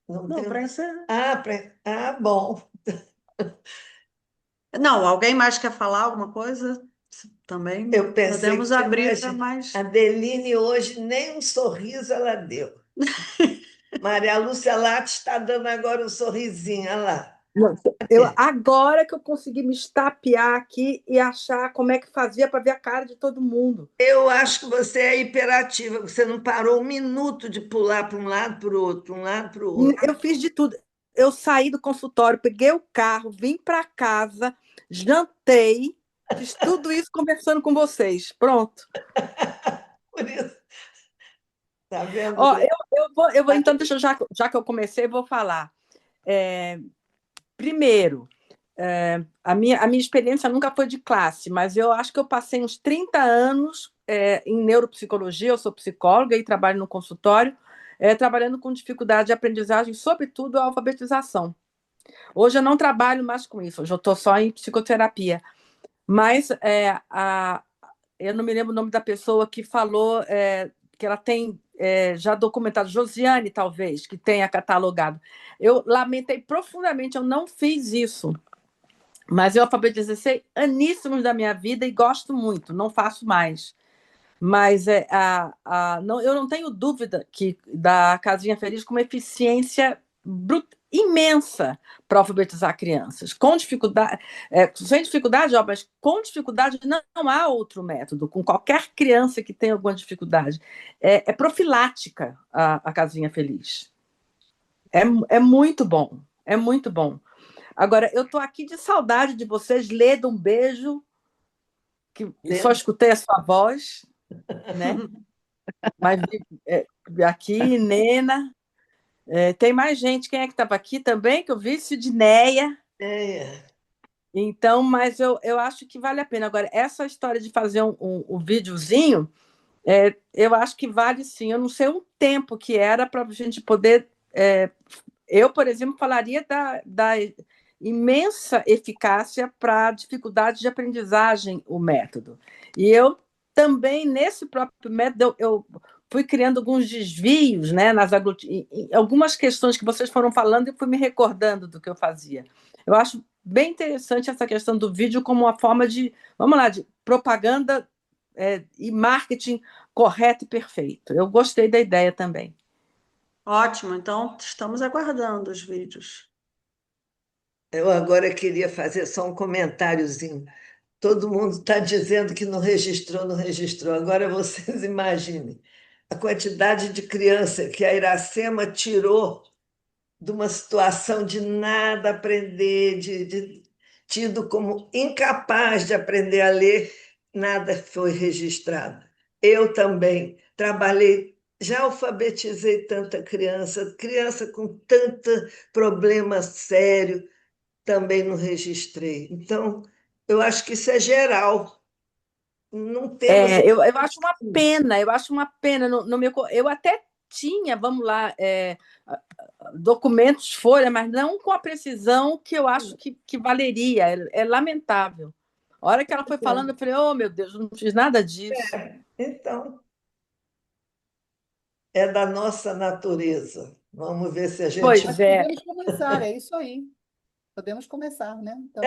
não Não, tenho. para encerrar. Bom. Não, alguém mais quer falar alguma coisa? Também Eu pensei podemos que, abrir para imagina, mais. a Deline hoje nem um sorriso ela deu. Maria Lúcia Latti está dando agora um sorrisinho, olha lá. Agora que eu consegui me estapear aqui e achar como é que fazia para ver a cara de todo mundo. Eu acho que você é hiperativa, você não parou um minuto de pular para um lado, para o outro, um lado, para o outro. Eu fiz de tudo. Eu saí do consultório, peguei o carro, vim para casa, jantei, fiz tudo isso conversando com vocês. Pronto. Por isso. Tá vendo? Ó, eu vou então, já que eu comecei, vou falar. Primeiro, a minha experiência nunca foi de classe, mas eu acho que eu passei uns 30 anos em neuropsicologia, eu sou psicóloga e trabalho no consultório, trabalhando com dificuldade de aprendizagem, sobretudo a alfabetização. Hoje eu não trabalho mais com isso, hoje eu estou só em psicoterapia. Mas eu não me lembro o nome da pessoa que falou que ela tem já documentado, Josiane, talvez, que tenha catalogado. Eu lamentei profundamente, eu não fiz isso. Mas eu alfabetizei aníssimos da minha vida e gosto muito, não faço mais. Mas eu não tenho dúvida que da Casinha Feliz com uma eficiência imensa para alfabetizar crianças. Com dificuldade, sem dificuldade, mas com dificuldade não há outro método. Com qualquer criança que tenha alguma dificuldade. É profilática a Casinha Feliz. É muito bom, é muito bom. Agora, eu estou aqui de saudade de vocês. Leda, um beijo, que só escutei a sua voz, né? Mas aqui, Nena. Tem mais gente. Quem é que estava aqui também? Que eu vi, Sidneia. Então, mas eu acho que vale a pena. Agora, essa história de fazer um videozinho, eu acho que vale sim. Eu não sei o tempo que era para a gente poder. Eu, por exemplo, falaria da imensa eficácia para dificuldade de aprendizagem, o método. E eu também, nesse próprio método, eu fui criando alguns desvios, né, algumas questões que vocês foram falando e fui me recordando do que eu fazia. Eu acho bem interessante essa questão do vídeo como uma forma de, vamos lá, de propaganda e marketing correto e perfeito. Eu gostei da ideia também. Ótimo, então estamos aguardando os vídeos. Eu agora queria fazer só um comentáriozinho. Todo mundo está dizendo que não registrou, não registrou. Agora vocês imaginem a quantidade de criança que a Iracema tirou de uma situação de nada aprender, tido como incapaz de aprender a ler, nada foi registrado. Eu também trabalhei, já alfabetizei tanta criança, criança com tanto problema sério, também não registrei. Então, eu acho que isso é geral. Não temos. Eu acho uma pena. No meu, eu até tinha, vamos lá, documentos, folha, mas não com a precisão que eu acho que valeria. É lamentável. A hora que ela foi falando, eu falei, oh, meu Deus, eu não fiz nada disso. Então, é da nossa natureza. Vamos ver se a gente. Pois Mas é. podemos começar, é isso aí. Podemos começar, né? Então,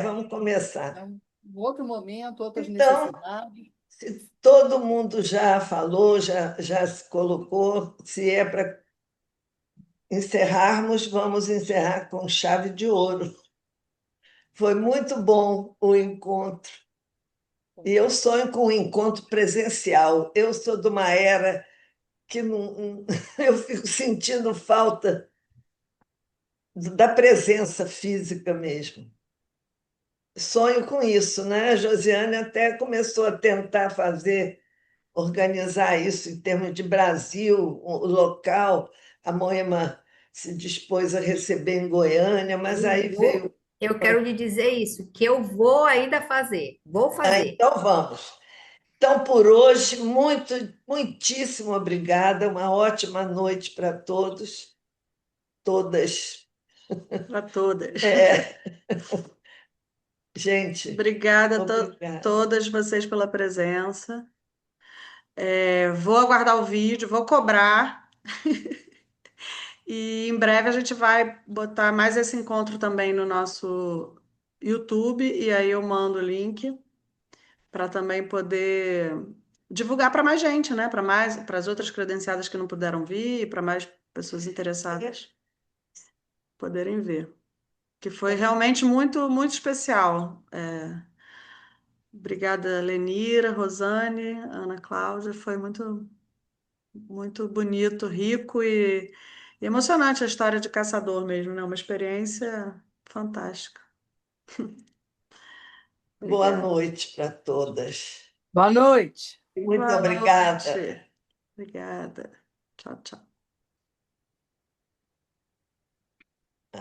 Vamos começar. um outro momento, outras Então, necessidades. se todo mundo já falou, já se colocou, se é para encerrarmos, vamos encerrar com chave de ouro. Foi muito bom o encontro. E eu sonho com um encontro presencial. Eu sou de uma era que não, eu fico sentindo falta da presença física mesmo. Sonho com isso, né? A Josiane até começou a tentar organizar isso em termos de Brasil, o local. A Moema se dispôs a receber em Goiânia, mas aí veio. Eu quero lhe dizer isso, que eu vou ainda fazer. Vou fazer. Então vamos. Então, por hoje, muitíssimo obrigada. Uma ótima noite para todos, todas. Para todas. Gente, Obrigada a todas vocês pela presença. Vou aguardar o vídeo, vou cobrar. E em breve a gente vai botar mais esse encontro também no nosso YouTube, e aí eu mando o link para também poder divulgar para mais gente, né? Para as outras credenciadas que não puderam vir, para mais pessoas interessadas poderem ver. Que foi realmente muito, muito especial. Obrigada, Lenira, Rosane, Ana Cláudia. Foi muito, muito bonito, rico e emocionante a história de caçador mesmo, né? Uma experiência fantástica. boa noite para todas. Boa noite. Muito Boa obrigada. noite. Obrigada. Tchau, tchau.